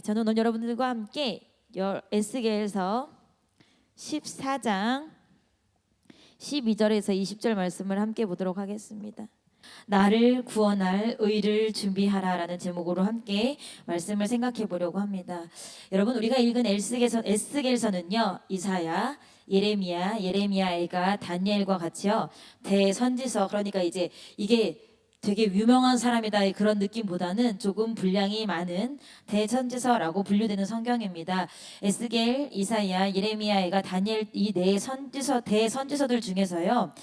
저는 오늘 여러분들과 함께 에스겔서 14장 12절에서 20절 말씀을 함께 보도록 하겠습니다. 나를 구원할 의를 준비하라라는 제목으로 함께 말씀을 생각해 보려고 합니다. 여러분, 우리가 읽은 에스겔서는요, 이사야, 예레미야가 다니엘과 같이요, 대선지서, 그러니까 이제 이게 되게 유명한 사람이다 그런 느낌보다는 조금 분량이 많은 대선지서라고 분류되는 성경입니다. 에스겔, 이사야, 예레미야가 다니엘 이 네 대선지서들 중에서요,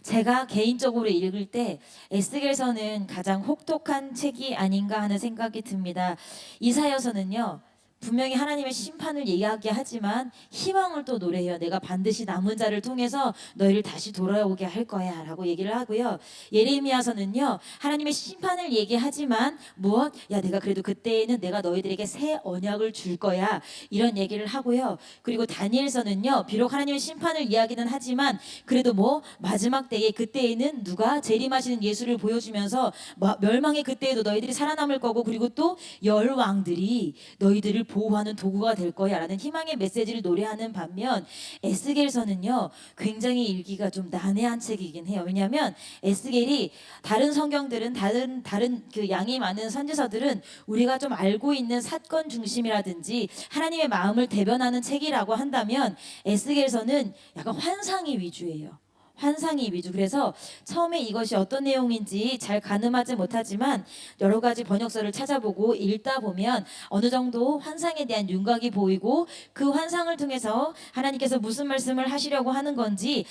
제가 개인적으로 읽을 때 에스겔서는 가장 혹독한 책이 아닌가 하는 생각이 듭니다. 이사야서는요, 분명히 하나님의 심판을 이야기하지만 희망을 또 노래해요. 내가 반드시 남은 자를 통해서 너희를 다시 돌아오게 할 거야 라고 얘기를 하고요. 예레미야서는요, 하나님의 심판을 얘기하지만 무엇? 야, 내가 그래도 그때에는 내가 너희들에게 새 언약을 줄 거야, 이런 얘기를 하고요. 그리고 다니엘서는요, 비록 하나님의 심판을 이야기는 하지만 그래도 마지막 때에 그때에는 누가 재림하시는 예수를 보여주면서 멸망의 그때에도 너희들이 살아남을 거고, 그리고 또 열왕들이 너희들을 보호하는 도구가 될 거야 라는 희망의 메시지를 노래하는 반면, 에스겔서는요 굉장히 읽기가 좀 난해한 책이긴 해요. 왜냐하면 에스겔이 다른 성경들은 다른 그 양이 많은 선지서들은 우리가 좀 알고 있는 사건 중심이라든지 하나님의 마음을 대변하는 책이라고 한다면, 에스겔서는 약간 환상이 위주예요. 환상이 위주. 그래서 처음에 이것이 어떤 내용인지 잘 가늠하지 못하지만 여러 가지 번역서를 찾아보고 읽다 보면 어느 정도 환상에 대한 윤곽이 보이고, 그 환상을 통해서 하나님께서 무슨 말씀을 하시려고 하는 건지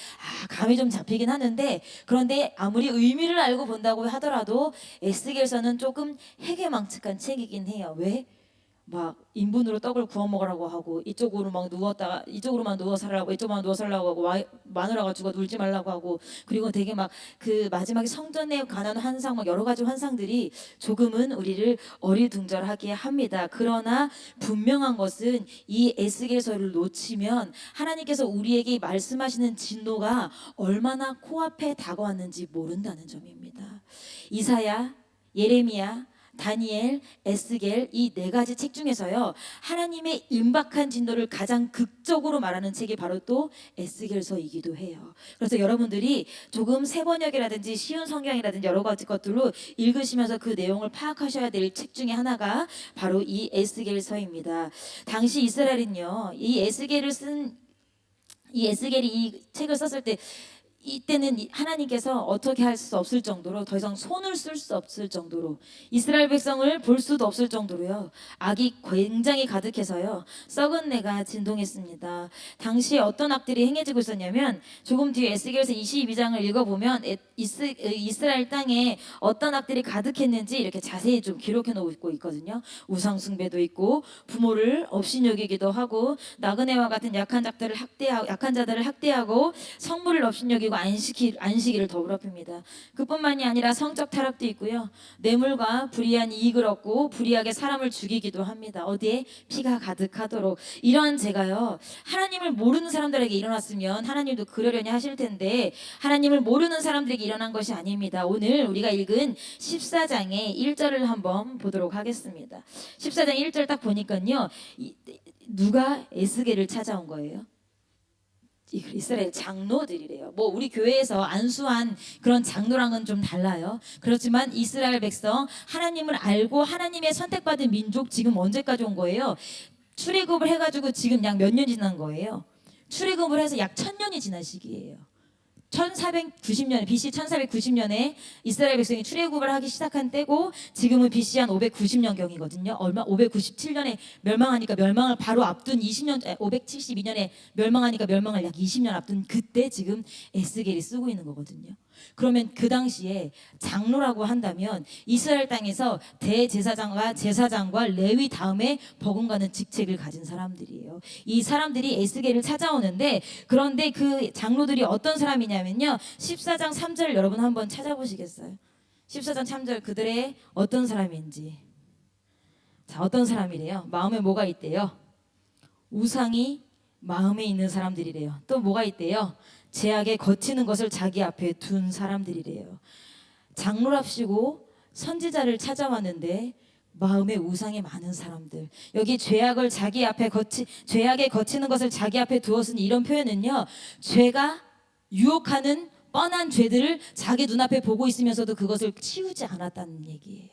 감이 좀 잡히긴 하는데, 그런데 아무리 의미를 알고 본다고 하더라도 에스겔서는 조금 해괴망측한 책이긴 해요. 왜? 막 인분으로 떡을 구워 먹으라고 하고, 이쪽으로만 누워 살라고, 이쪽만 누워 살라고 하고, 마누라가 죽어 울지 말라고 하고, 그리고 되게 막 그 마지막에 성전에 관한 환상, 막 여러 가지 환상들이 조금은 우리를 어리둥절하게 합니다. 그러나 분명한 것은 이 에스겔서를 놓치면 하나님께서 우리에게 말씀하시는 진노가 얼마나 코앞에 다가왔는지 모른다는 점입니다. 이사야, 예레미야, 다니엘, 에스겔, 이 네 가지 책 중에서요, 하나님의 임박한 진노를 가장 극적으로 말하는 책이 바로 또 에스겔서이기도 해요. 그래서 여러분들이 조금 세번역이라든지 쉬운 성경이라든지 여러 가지 것들로 읽으시면서 그 내용을 파악하셔야 될 책 중에 하나가 바로 이 에스겔서입니다. 당시 이스라엘은요, 이 에스겔이 이 책을 썼을 때, 이때는 하나님께서 어떻게 할 수 없을 정도로, 더 이상 손을 쓸 수 없을 정도로, 이스라엘 백성을 볼 수도 없을 정도로요, 악이 굉장히 가득해서요, 썩은 내가 진동했습니다. 당시에 어떤 악들이 행해지고 있었냐면, 조금 뒤에 에스겔서 22장을 읽어보면 이스라엘 땅에 어떤 악들이 가득했는지 이렇게 자세히 좀 기록해 놓고 있거든요. 우상 숭배도 있고, 부모를 업신여기기도 하고, 나그네와 같은 약한 자들을 학대하고, 성물을 업신여기고 안식일을 더럽힙니다. 그뿐만이 아니라 성적 타락도 있고요, 뇌물과 불의한 이익을 얻고 불의하게 사람을 죽이기도 합니다. 어디에? 피가 가득하도록. 이런 죄가요, 하나님을 모르는 사람들에게 일어났으면 하나님도 그러려니 하실 텐데, 하나님을 모르는 사람들에게 일어난 것이 아닙니다. 오늘 우리가 읽은 14장의 1절을 한번 보도록 하겠습니다. 14장 1절 딱 보니까요, 누가 에스겔을 찾아온 거예요? 이스라엘 장로들이래요. 우리 교회에서 안수한 그런 장로랑은 좀 달라요. 그렇지만 이스라엘 백성, 하나님을 알고 하나님의 선택받은 민족, 지금 언제까지 온 거예요? 출애굽을 해가지고 지금 약 몇 년 지난 거예요? 출애굽을 해서 약 1000년이 지난 시기예요. 1490년, BC 1490년에 이스라엘 백성이 출애굽을 하기 시작한 때고, 지금은 BC 한 590년경이거든요. 597년에 멸망하니까 멸망을 바로 앞둔 572년에 멸망하니까 멸망을 약 20년 앞둔 그때 지금 에스겔이 쓰고 있는 거거든요. 그러면 그 당시에 장로라고 한다면 이스라엘 땅에서 제사장과 레위 다음에 버금가는 직책을 가진 사람들이에요. 이 사람들이 에스겔을 찾아오는데, 그런데 그 장로들이 어떤 사람이냐면요, 14장 3절을 여러분 한번 찾아보시겠어요? 14장 3절, 그들의 어떤 사람인지. 자, 어떤 사람이래요? 마음에 뭐가 있대요? 우상이 마음에 있는 사람들이래요. 또 뭐가 있대요? 죄악에 거치는 것을 자기 앞에 둔 사람들이래요. 장로랍시고 선지자를 찾아왔는데 마음에 우상이 많은 사람들, 여기 죄악을 자기 앞에 죄악에 거치는 것을 자기 앞에 두었으니, 이런 표현은요, 죄가 유혹하는 뻔한 죄들을 자기 눈앞에 보고 있으면서도 그것을 치우지 않았다는 얘기예요.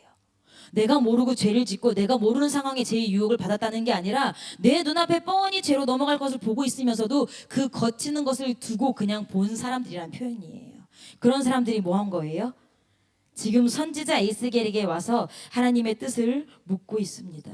내가 모르고 죄를 짓고 내가 모르는 상황에 죄의 유혹을 받았다는 게 아니라 내 눈앞에 뻔히 죄로 넘어갈 것을 보고 있으면서도 그 거치는 것을 두고 그냥 본 사람들이란 표현이에요. 그런 사람들이 뭐 한 거예요? 지금 선지자 에스겔에게 와서 하나님의 뜻을 묻고 있습니다.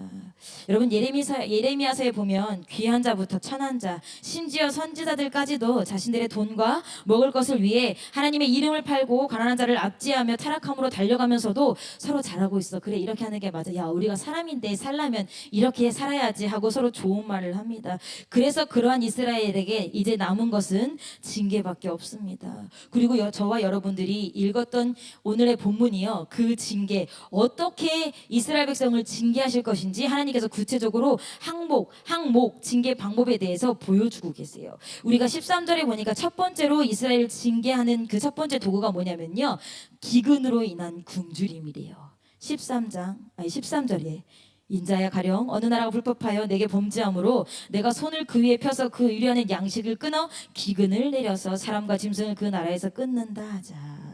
여러분, 예레미야서에 보면 귀한 자부터 천한 자, 심지어 선지자들까지도 자신들의 돈과 먹을 것을 위해 하나님의 이름을 팔고 가난한 자를 압제하며 타락함으로 달려가면서도 서로 잘하고 있어. 그래, 이렇게 하는 게 맞아. 야, 우리가 사람인데 살려면 이렇게 살아야지 하고 서로 좋은 말을 합니다. 그래서 그러한 이스라엘에게 이제 남은 것은 징계밖에 없습니다. 그리고 저와 여러분들이 읽었던 오늘의 본문이요, 그 징계, 어떻게 이스라엘 백성을 징계하실 것인지 하나님께서 구체적으로 항목 징계 방법에 대해서 보여주고 계세요. 우리가 13절에 보니까 첫 번째로 이스라엘 징계하는 그 첫 번째 도구가 뭐냐면요, 기근으로 인한 굶주림이래요. 13절에 인자야, 가령 어느 나라가 불법하여 내게 범죄함으로 내가 손을 그 위에 펴서 그 의뢰하는 양식을 끊어 기근을 내려서 사람과 짐승을 그 나라에서 끊는다 하자.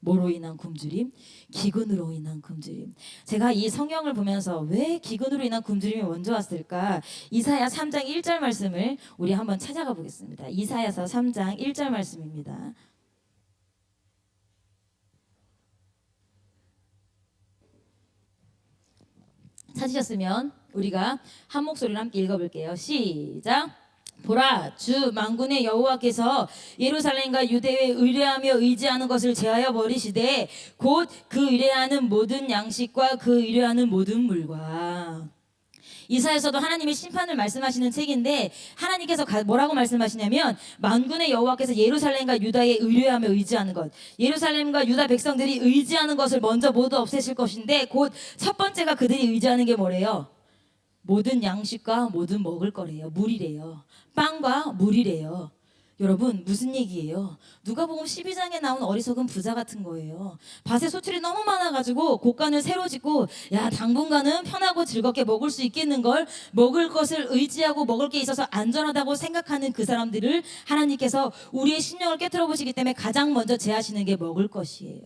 뭐로 인한 굶주림? 기근으로 인한 굶주림. 제가 이 성경을 보면서 왜 기근으로 인한 굶주림이 먼저 왔을까? 이사야 3장 1절 말씀을 우리 한번 찾아가 보겠습니다. 이사야서 3장 1절 말씀입니다. 찾으셨으면 우리가 한 목소리로 함께 읽어볼게요. 시작. 보라, 주 만군의 여호와께서 예루살렘과 유대에 의뢰하며 의지하는 것을 제하여 버리시되 곧 그 의뢰하는 모든 양식과 그 의뢰하는 모든 물과. 이사야서도 하나님의 심판을 말씀하시는 책인데, 하나님께서 뭐라고 말씀하시냐면 만군의 여호와께서 예루살렘과 유다에 의뢰하며 의지하는 것, 예루살렘과 유다 백성들이 의지하는 것을 먼저 모두 없애실 것인데, 곧 첫 번째가 그들이 의지하는 게 뭐래요? 모든 양식과 모든 먹을 거래요. 물이래요. 빵과 물이래요. 여러분, 무슨 얘기예요? 누가복음 12장에 나온 어리석은 부자 같은 거예요. 밭에 소출이 너무 많아가지고 곡간을 새로 짓고, 야, 당분간은 편하고 즐겁게 먹을 수 있겠는걸, 먹을 것을 의지하고 먹을 게 있어서 안전하다고 생각하는 그 사람들을 하나님께서 우리의 신령을 깨트려 보시기 때문에 가장 먼저 제하시는 게 먹을 것이에요.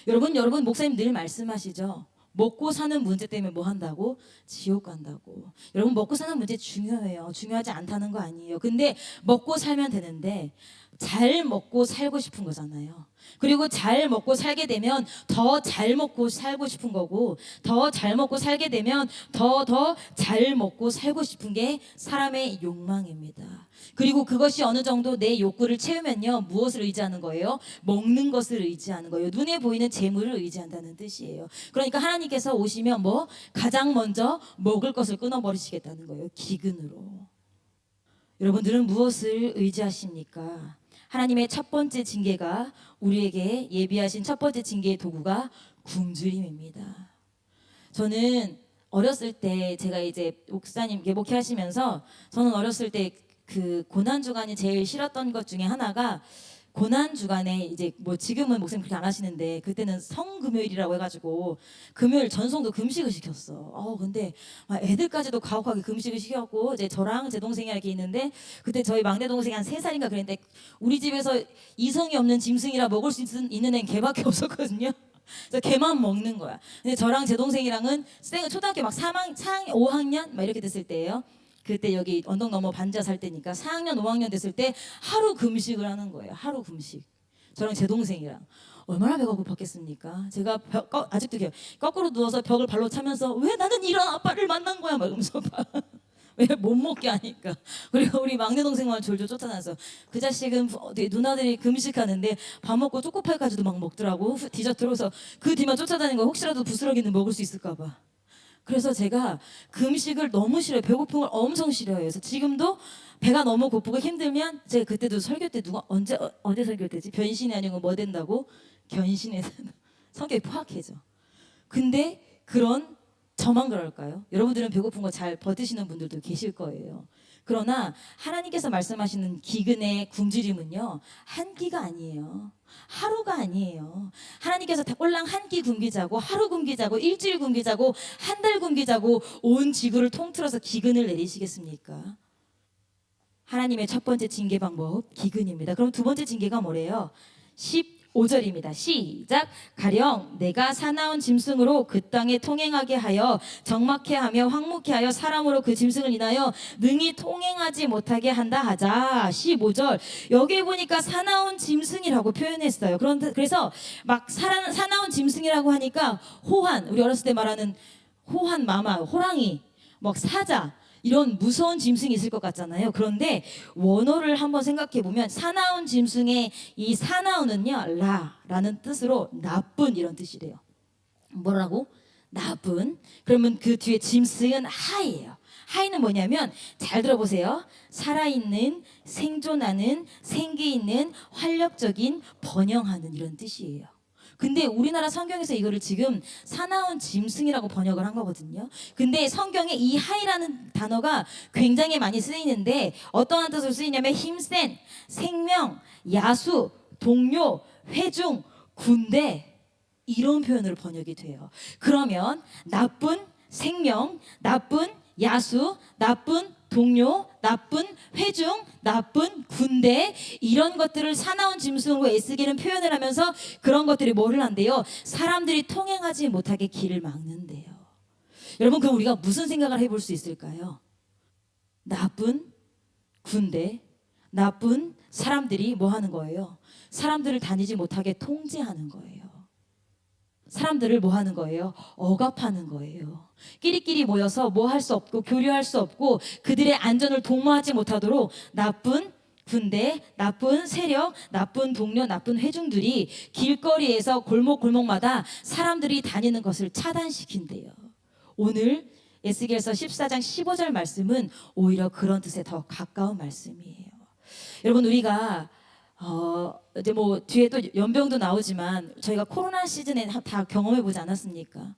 여러분 목사님 늘 말씀하시죠. 먹고 사는 문제 때문에 뭐 한다고? 지옥 간다고. 여러분, 먹고 사는 문제 중요해요. 중요하지 않다는 거 아니에요. 근데 먹고 살면 되는데 잘 먹고 살고 싶은 거잖아요. 그리고 잘 먹고 살게 되면 더 잘 먹고 살고 싶은 거고, 더 잘 먹고 살게 되면 더 잘 먹고 살고 싶은 게 사람의 욕망입니다. 그리고 그것이 어느 정도 내 욕구를 채우면요, 무엇을 의지하는 거예요? 먹는 것을 의지하는 거예요. 눈에 보이는 재물을 의지한다는 뜻이에요. 그러니까 하나님께서 오시면 가장 먼저 먹을 것을 끊어버리시겠다는 거예요. 기근으로. 여러분들은 무엇을 의지하십니까? 하나님의 첫 번째 징계가, 우리에게 예비하신 첫 번째 징계의 도구가 굶주림입니다. 저는 어렸을 때, 제가 이제 목사님 목회 하시면서, 저는 어렸을 때 그 고난 주간이 제일 싫었던 것 중에 하나가, 고난 주간에 이제 지금은 목사님 그렇게 안 하시는데, 그때는 성금요일이라고 해가지고 금요일 전성도 금식을 시켰어. 근데 막 애들까지도 가혹하게 금식을 시켰고, 이제 저랑 제 동생이 이렇게 있는데, 그때 저희 막내 동생이 한 3살인가 그랬는데, 우리 집에서 이성이 없는 짐승이라 먹을 수 있는 애는 걔밖에 없었거든요. 그래서 걔만 먹는 거야. 근데 저랑 제 동생이랑은 초등학교 막 5학년 막 이렇게 됐을 때예요. 그때 여기 언덕 넘어 반지하 살 때니까 4학년 5학년 됐을 때 하루 금식을 하는 거예요. 하루 금식. 저랑 제 동생이랑. 얼마나 배가 고팠겠습니까? 제가 아직도 기억, 거꾸로 누워서 벽을 발로 차면서 왜 나는 이런 아빠를 만난 거야 막 이러면서 왜 못 먹게 하니까. 그리고 우리 막내 동생만 졸졸 쫓아나서, 그 자식은 누나들이 금식하는데 밥 먹고 초코파이까지도 막 먹더라고. 디저트로. 해서 그 뒤만 쫓아다니는 거, 혹시라도 부스러기는 먹을 수 있을까 봐. 그래서 제가 금식을 너무 싫어요. 배고픈 걸 엄청 싫어해요. 그래서 지금도 배가 너무 고프고 힘들면, 제가 그때도 설교 때 누가 언제 설교 때지? 변신이 아니고 뭐 된다고? 견신에 성격이 포악해져. 근데 그런 저만 그럴까요? 여러분들은 배고픈 거 잘 버티시는 분들도 계실 거예요. 그러나 하나님께서 말씀하시는 기근의 굶주림은요, 한 끼가 아니에요. 하루가 아니에요. 하나님께서 꼴랑 한 끼 굶기자고, 하루 굶기자고, 일주일 굶기자고, 한 달 굶기자고 온 지구를 통틀어서 기근을 내리시겠습니까? 하나님의 첫 번째 징계 방법 기근입니다. 그럼 두 번째 징계가 뭐래요? 15절입니다. 시작. 가령 내가 사나운 짐승으로 그 땅에 통행하게 하여 적막해 하며 황무케 하여 사람으로 그 짐승을 인하여 능히 통행하지 못하게 한다 하자. 15절. 여기 보니까 사나운 짐승이라고 표현했어요. 그래서 막 사나운 짐승이라고 하니까 호환, 우리 어렸을 때 말하는 호환 마마, 호랑이, 막 사자, 이런 무서운 짐승이 있을 것 같잖아요. 그런데 원어를 한번 생각해 보면 사나운 짐승의 이 사나운은요, 라라는 뜻으로 나쁜 이런 뜻이래요. 뭐라고? 나쁜. 그러면 그 뒤에 짐승은 하이예요. 하이는 뭐냐면 잘 들어보세요. 살아있는, 생존하는, 생기 있는, 활력적인, 번영하는 이런 뜻이에요. 근데 우리나라 성경에서 이거를 지금 사나운 짐승이라고 번역을 한 거거든요. 근데 성경에 이 하이라는 단어가 굉장히 많이 쓰이는데 어떠한 뜻으로 쓰이냐면 힘센, 생명, 야수, 동료, 회중, 군대 이런 표현으로 번역이 돼요. 그러면 나쁜 생명, 나쁜 야수, 나쁜 동료, 나쁜 회중, 나쁜 군대 이런 것들을 사나운 짐승으로 에스겔은 표현을 하면서 그런 것들이 뭐를 한대요? 사람들이 통행하지 못하게 길을 막는데요. 여러분 그럼 우리가 무슨 생각을 해볼 수 있을까요? 나쁜 군대, 나쁜 사람들이 뭐 하는 거예요? 사람들을 다니지 못하게 통제하는 거예요. 사람들을 뭐 하는 거예요? 억압하는 거예요. 끼리끼리 모여서 뭐 할 수 없고 교류할 수 없고 그들의 안전을 도모하지 못하도록 나쁜 군대, 나쁜 세력, 나쁜 동료, 나쁜 회중들이 길거리에서 골목골목마다 사람들이 다니는 것을 차단시킨대요. 오늘 에스겔서 14장 15절 말씀은 오히려 그런 뜻에 더 가까운 말씀이에요. 여러분 우리가 이제 뭐 뒤에 또 연병도 나오지만 저희가 코로나 시즌에 다 경험해 보지 않았습니까?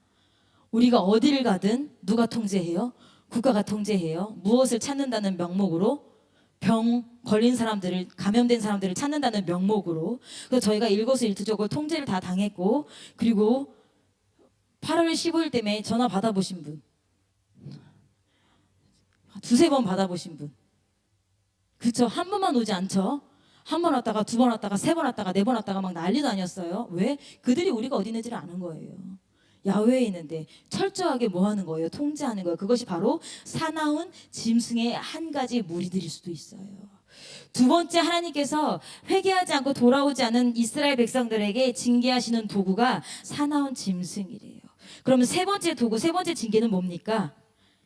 우리가 어디를 가든 누가 통제해요? 국가가 통제해요. 무엇을 찾는다는 명목으로 병 걸린 사람들을 감염된 사람들을 찾는다는 명목으로 그래서 저희가 일거수일투족을 통제를 다 당했고 그리고 8월 15일 때문에 전화 받아보신 분 두세 번 받아보신 분 그쵸? 한 번만 오지 않죠? 한 번 왔다가 두 번 왔다가 세 번 왔다가 네 번 왔다가 막 난리도 아니었어요. 왜? 그들이 우리가 어디 있는지를 아는 거예요. 야외에 있는데 철저하게 뭐 하는 거예요? 통제하는 거예요. 그것이 바로 사나운 짐승의 한 가지 무리들일 수도 있어요. 두 번째 하나님께서 회개하지 않고 돌아오지 않은 이스라엘 백성들에게 징계하시는 도구가 사나운 짐승이래요. 그러면 세 번째 도구, 세 번째 징계는 뭡니까?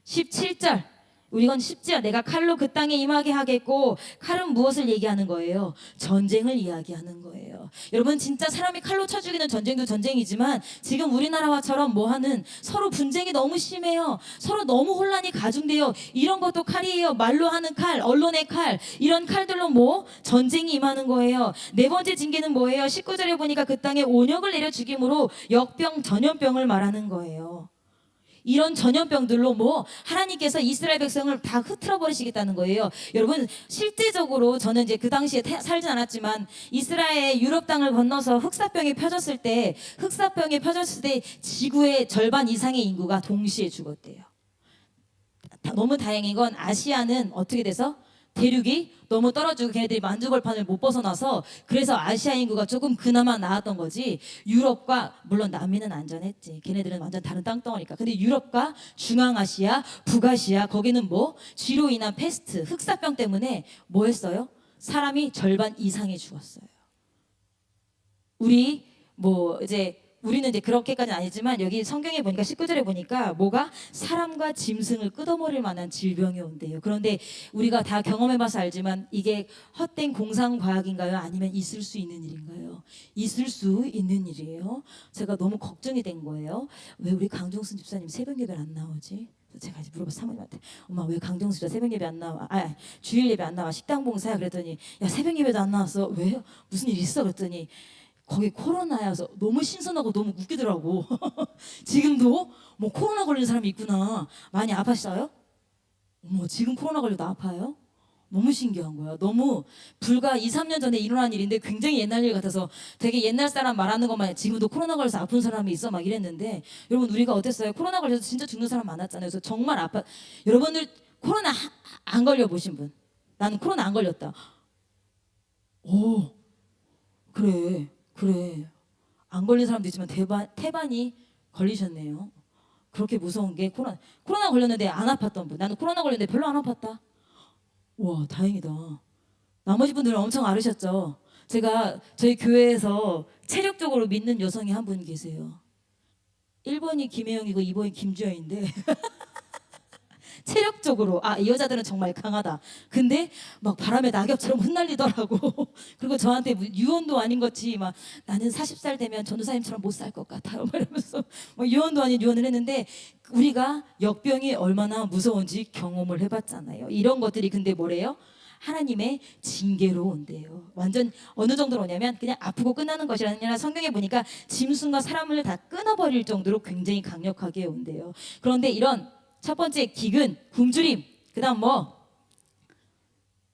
17절 우리건 쉽지요. 내가 칼로 그 땅에 임하게 하겠고 칼은 무엇을 얘기하는 거예요? 전쟁을 이야기하는 거예요. 여러분 진짜 사람이 칼로 쳐 죽이는 전쟁도 전쟁이지만 지금 우리나라와처럼 뭐하는 서로 분쟁이 너무 심해요. 서로 너무 혼란이 가중돼요. 이런 것도 칼이에요. 말로 하는 칼, 언론의 칼 이런 칼들로 뭐 전쟁이 임하는 거예요. 네 번째 징계는 뭐예요? 19절에 보니까 그 땅에 온역을 내려 죽임으로 역병, 전염병을 말하는 거예요. 이런 전염병들로 뭐 하나님께서 이스라엘 백성을 다 흐트러 버리시겠다는 거예요. 여러분 실제적으로 저는 이제 그 당시에 살지 않았지만 이스라엘 유럽 땅을 건너서 흑사병이 펴졌을 때 지구의 절반 이상의 인구가 동시에 죽었대요. 너무 다행인 건 아시아는 어떻게 돼서 대륙이 너무 떨어지고 걔네들이 만주벌판을 못 벗어나서 그래서 아시아 인구가 조금 그나마 나았던 거지. 유럽과 물론 남미는 안전했지. 걔네들은 완전 다른 땅덩어리니까. 근데 유럽과 중앙아시아, 북아시아 거기는 뭐 쥐로 인한 패스트, 흑사병 때문에 뭐 했어요? 사람이 절반 이상이 죽었어요. 우리 뭐 이제 우리는 이제 그렇게까지는 아니지만 여기 성경에 보니까 19절에 보니까 뭐가 사람과 짐승을 끄덕거릴 만한 질병이 온대요. 그런데 우리가 다 경험해봐서 알지만 이게 헛된 공상과학인가요? 아니면 있을 수 있는 일인가요? 있을 수 있는 일이에요. 제가 너무 걱정이 된 거예요. 왜 우리 강종순 집사님 새벽 예배 안 나오지? 제가 이제 물어봤어 사모님한테. 엄마 왜 강정수 집사 새벽 예배 안 나와? 주일 예배 안 나와? 식당 봉사야? 그랬더니 야 새벽 예배도 안 나왔어. 왜요? 무슨 일 있어? 그랬더니 거기 코로나여서 너무 신선하고 너무 웃기더라고. 지금도 뭐 코로나 걸린 사람이 있구나. 많이 아팠어요? 어머, 지금 코로나 걸려도 아파요? 너무 신기한 거야. 너무 불과 2, 3년 전에 일어난 일인데 굉장히 옛날 일 같아서 되게 옛날 사람 말하는 것만 지금도 코로나 걸려서 아픈 사람이 있어 막 이랬는데, 여러분 우리가 어땠어요? 코로나 걸려서 진짜 죽는 사람 많았잖아요. 그래서 정말 여러분들 코로나 안 걸려 보신 분? 나는 코로나 안 걸렸다. 오, 그래. 안 걸린 사람도 있지만 태반이 걸리셨네요. 그렇게 무서운 게 코로나 걸렸는데 안 아팠던 분. 나는 코로나 걸렸는데 별로 안 아팠다. 와, 다행이다. 나머지 분들은 엄청 앓으셨죠. 제가 저희 교회에서 체력적으로 믿는 여성이 한 분 계세요. 1번이 김혜영이고 2번이 김주현인데 체력적으로 이 여자들은 정말 강하다. 근데 막 바람에 낙엽처럼 흩날리더라고. 그리고 저한테 유언도 아닌 것이 막 나는 40살 되면 전도사님처럼 못 살 것 같아요. 이러면서 막 유언도 아닌 유언을 했는데, 우리가 역병이 얼마나 무서운지 경험을 해봤잖아요. 이런 것들이 근데 뭐래요? 하나님의 징계로 온대요. 완전 어느 정도로 오냐면 그냥 아프고 끝나는 것이 아니라 성경에 보니까 짐승과 사람을 다 끊어버릴 정도로 굉장히 강력하게 온대요. 그런데 이런 첫 번째 기근, 굶주림, 그 다음 뭐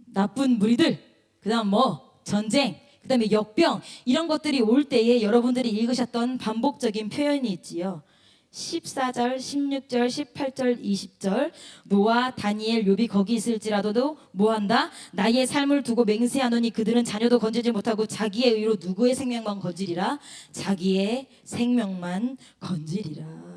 나쁜 무리들, 그 다음 뭐 전쟁, 그 다음에 역병, 이런 것들이 올 때에 여러분들이 읽으셨던 반복적인 표현이 있지요. 14절, 16절, 18절, 20절 노아, 다니엘, 욥이 거기 있을지라도 뭐한다? 나의 삶을 두고 맹세하노니 그들은 자녀도 건지지 못하고 자기의 의로 누구의 생명만 건지리라. 자기의 생명만 건지리라.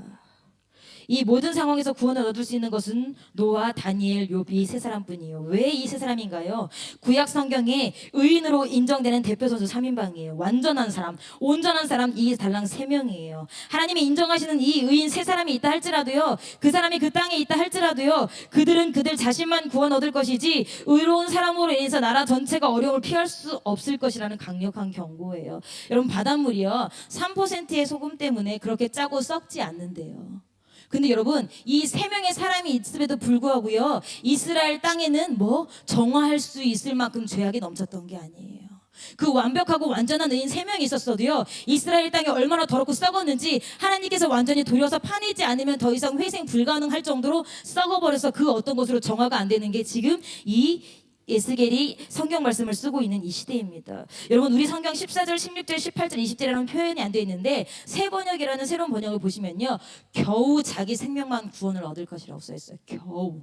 이 모든 상황에서 구원을 얻을 수 있는 것은 노아, 다니엘, 욥이 세 사람뿐이에요. 왜 이 세 사람인가요? 구약 성경에 의인으로 인정되는 대표 선수 3인방이에요. 완전한 사람, 온전한 사람, 이 달랑 3명이에요. 하나님이 인정하시는 이 의인 세 사람이 있다 할지라도요, 그 사람이 그 땅에 있다 할지라도요, 그들은 그들 자신만 구원 얻을 것이지 의로운 사람으로 인해서 나라 전체가 어려움을 피할 수 없을 것이라는 강력한 경고예요. 여러분, 바닷물이요 3%의 소금 때문에 그렇게 짜고 썩지 않는데요. 근데 여러분, 이 세 명의 사람이 있음에도 불구하고요, 이스라엘 땅에는 뭐 정화할 수 있을 만큼 죄악이 넘쳤던 게 아니에요. 그 완벽하고 완전한 의인 3명이 있었어도요, 이스라엘 땅이 얼마나 더럽고 썩었는지 하나님께서 완전히 돌려서 파내지 않으면 더 이상 회생 불가능할 정도로 썩어버려서 그 어떤 것으로 정화가 안 되는 게 지금 이 에스겔이 성경 말씀을 쓰고 있는 이 시대입니다. 여러분, 우리 성경 14절, 16절, 18절, 20절이라는 표현이 안 되어 있는데 새 번역이라는 새로운 번역을 보시면요, 겨우 자기 생명만 구원을 얻을 것이라고 써 있어요. 겨우.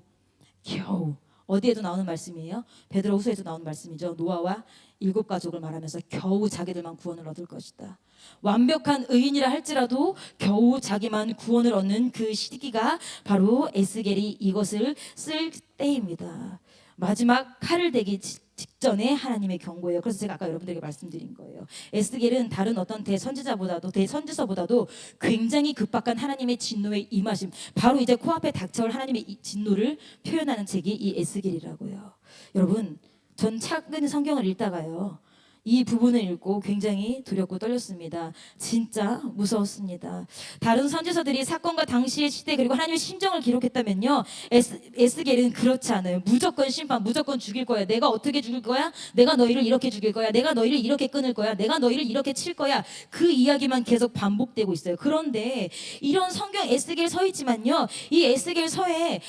어디에도 나오는 말씀이에요. 베드로후서에도 나오는 말씀이죠. 노아와 7가족을 말하면서 겨우 자기들만 구원을 얻을 것이다. 완벽한 의인이라 할지라도 겨우 자기만 구원을 얻는 그 시기가 바로 에스겔이 이것을 쓸 때입니다. 마지막 칼을 대기 직전에 하나님의 경고예요. 그래서 제가 아까 여러분들에게 말씀드린 거예요. 에스겔은 다른 어떤 대선지서보다도 굉장히 급박한 하나님의 진노의 임하심, 바로 이제 코앞에 닥쳐올 하나님의 진노를 표현하는 책이 이 에스겔이라고요. 여러분, 전 최근 성경을 읽다가요, 이 부분을 읽고 굉장히 두렵고 떨렸습니다. 진짜 무서웠습니다. 다른 선지서들이 사건과 당시의 시대 그리고 하나님의 심정을 기록했다면요, 에스겔은 그렇지 않아요. 무조건 심판, 무조건 죽일 거야. 내가 어떻게 죽일 거야? 내가 너희를 이렇게 죽일 거야. 내가 너희를 이렇게 끊을 거야. 내가 너희를 이렇게 칠 거야. 그 이야기만 계속 반복되고 있어요. 그런데 이런 성경 에스겔 서이지만요, 이 에스겔 서에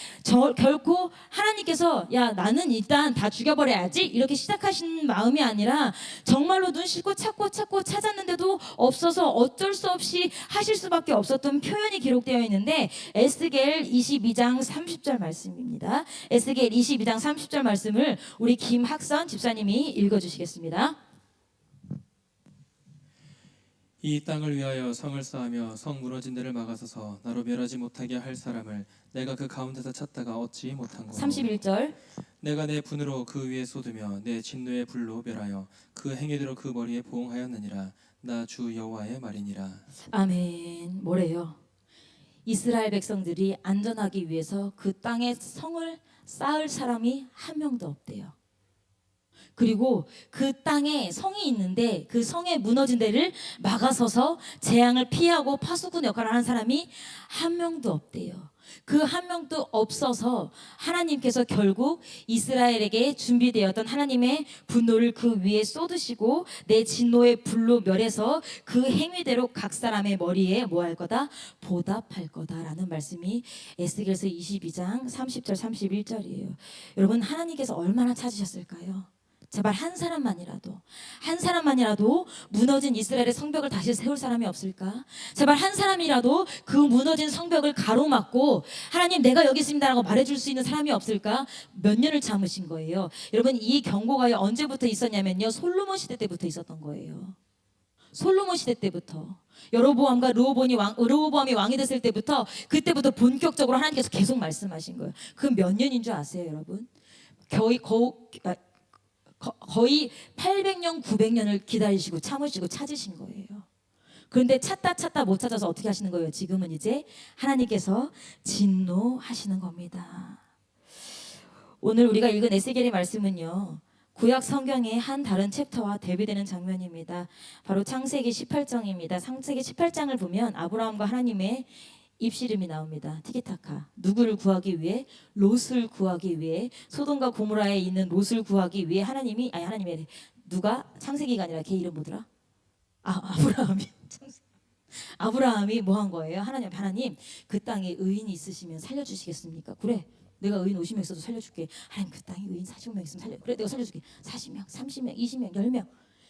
결코 하나님께서 야, 나는 일단 다 죽여버려야지 이렇게 시작하신 마음이 아니라 정말로 눈 씻고 찾고 찾았는데도 없어서 어쩔 수 없이 하실 수밖에 없었던 표현이 기록되어 있는데, 에스겔 22장 30절 말씀입니다. 에스겔 22장 30절 말씀을 우리 김학선 집사님이 읽어주시겠습니다. 이 땅을 위하여 성을 쌓으며 성 무너진 데를 막아서서 나로 멸하지 못하게 할 사람을 내가 그 가운데서 찾다가 얻지 못한 것. 31절. 내가 내 분으로 그 위에 쏟으며 내 진노의 불로 멸하여 그 행위대로 그 머리에 보응하였느니라. 나 주 여호와의 말이니라. 아멘. 뭐래요? 이스라엘 백성들이 안전하기 위해서 그 땅에 성을 쌓을 사람이 한 명도 없대요. 그리고 그 땅에 성이 있는데 그 성에 무너진 데를 막아서서 재앙을 피하고 파수꾼 역할을 하는 사람이 한 명도 없대요. 그 한 명도 없어서 하나님께서 결국 이스라엘에게 준비되었던 하나님의 분노를 그 위에 쏟으시고 내 진노의 불로 멸해서 그 행위대로 각 사람의 머리에 뭐 할 거다? 보답할 거다라는 말씀이 에스겔서 22장 30절 31절이에요. 여러분, 하나님께서 얼마나 찾으셨을까요? 제발 한 사람만이라도 무너진 이스라엘의 성벽을 다시 세울 사람이 없을까? 제발 한 사람이라도 그 무너진 성벽을 가로막고 하나님 내가 여기 있습니다라고 말해줄 수 있는 사람이 없을까? 몇 년을 참으신 거예요. 여러분, 이 경고가 언제부터 있었냐면요, 솔로몬 시대 때부터 있었던 거예요. 솔로몬 시대 때부터, 여로보암과 르호보암이 왕이 됐을 때부터, 그때부터 본격적으로 하나님께서 계속 말씀하신 거예요. 그 몇 년인 줄 아세요, 여러분? 거의 800년, 900년을 기다리시고 참으시고 찾으신 거예요. 그런데 찾다 못 찾아서 어떻게 하시는 거예요? 지금은 이제 하나님께서 진노하시는 겁니다. 오늘 우리가 읽은 에스겔의 말씀은요, 구약 성경의 한 다른 챕터와 대비되는 장면입니다. 바로 창세기 18장입니다. 창세기 18장을 보면 아브라함과 하나님의 입씨름이 나옵니다. 티키타카. 누구를 구하기 위해? 롯을 구하기 위해, 소돔과 고모라에 있는 롯을 구하기 위해 하나님이 누가? 창세기가 아니라 걔 이름 뭐더라? 아브라함이 뭐 한 거예요? 하나님 그 땅에 의인이 있으시면 살려주시겠습니까? 그래, 내가 의인 50명 있어도 살려줄게. 하나님 그 땅에 의인 45명 있으면 그래, 내가 살려줄게. 40명, 30명, 20명, 10명.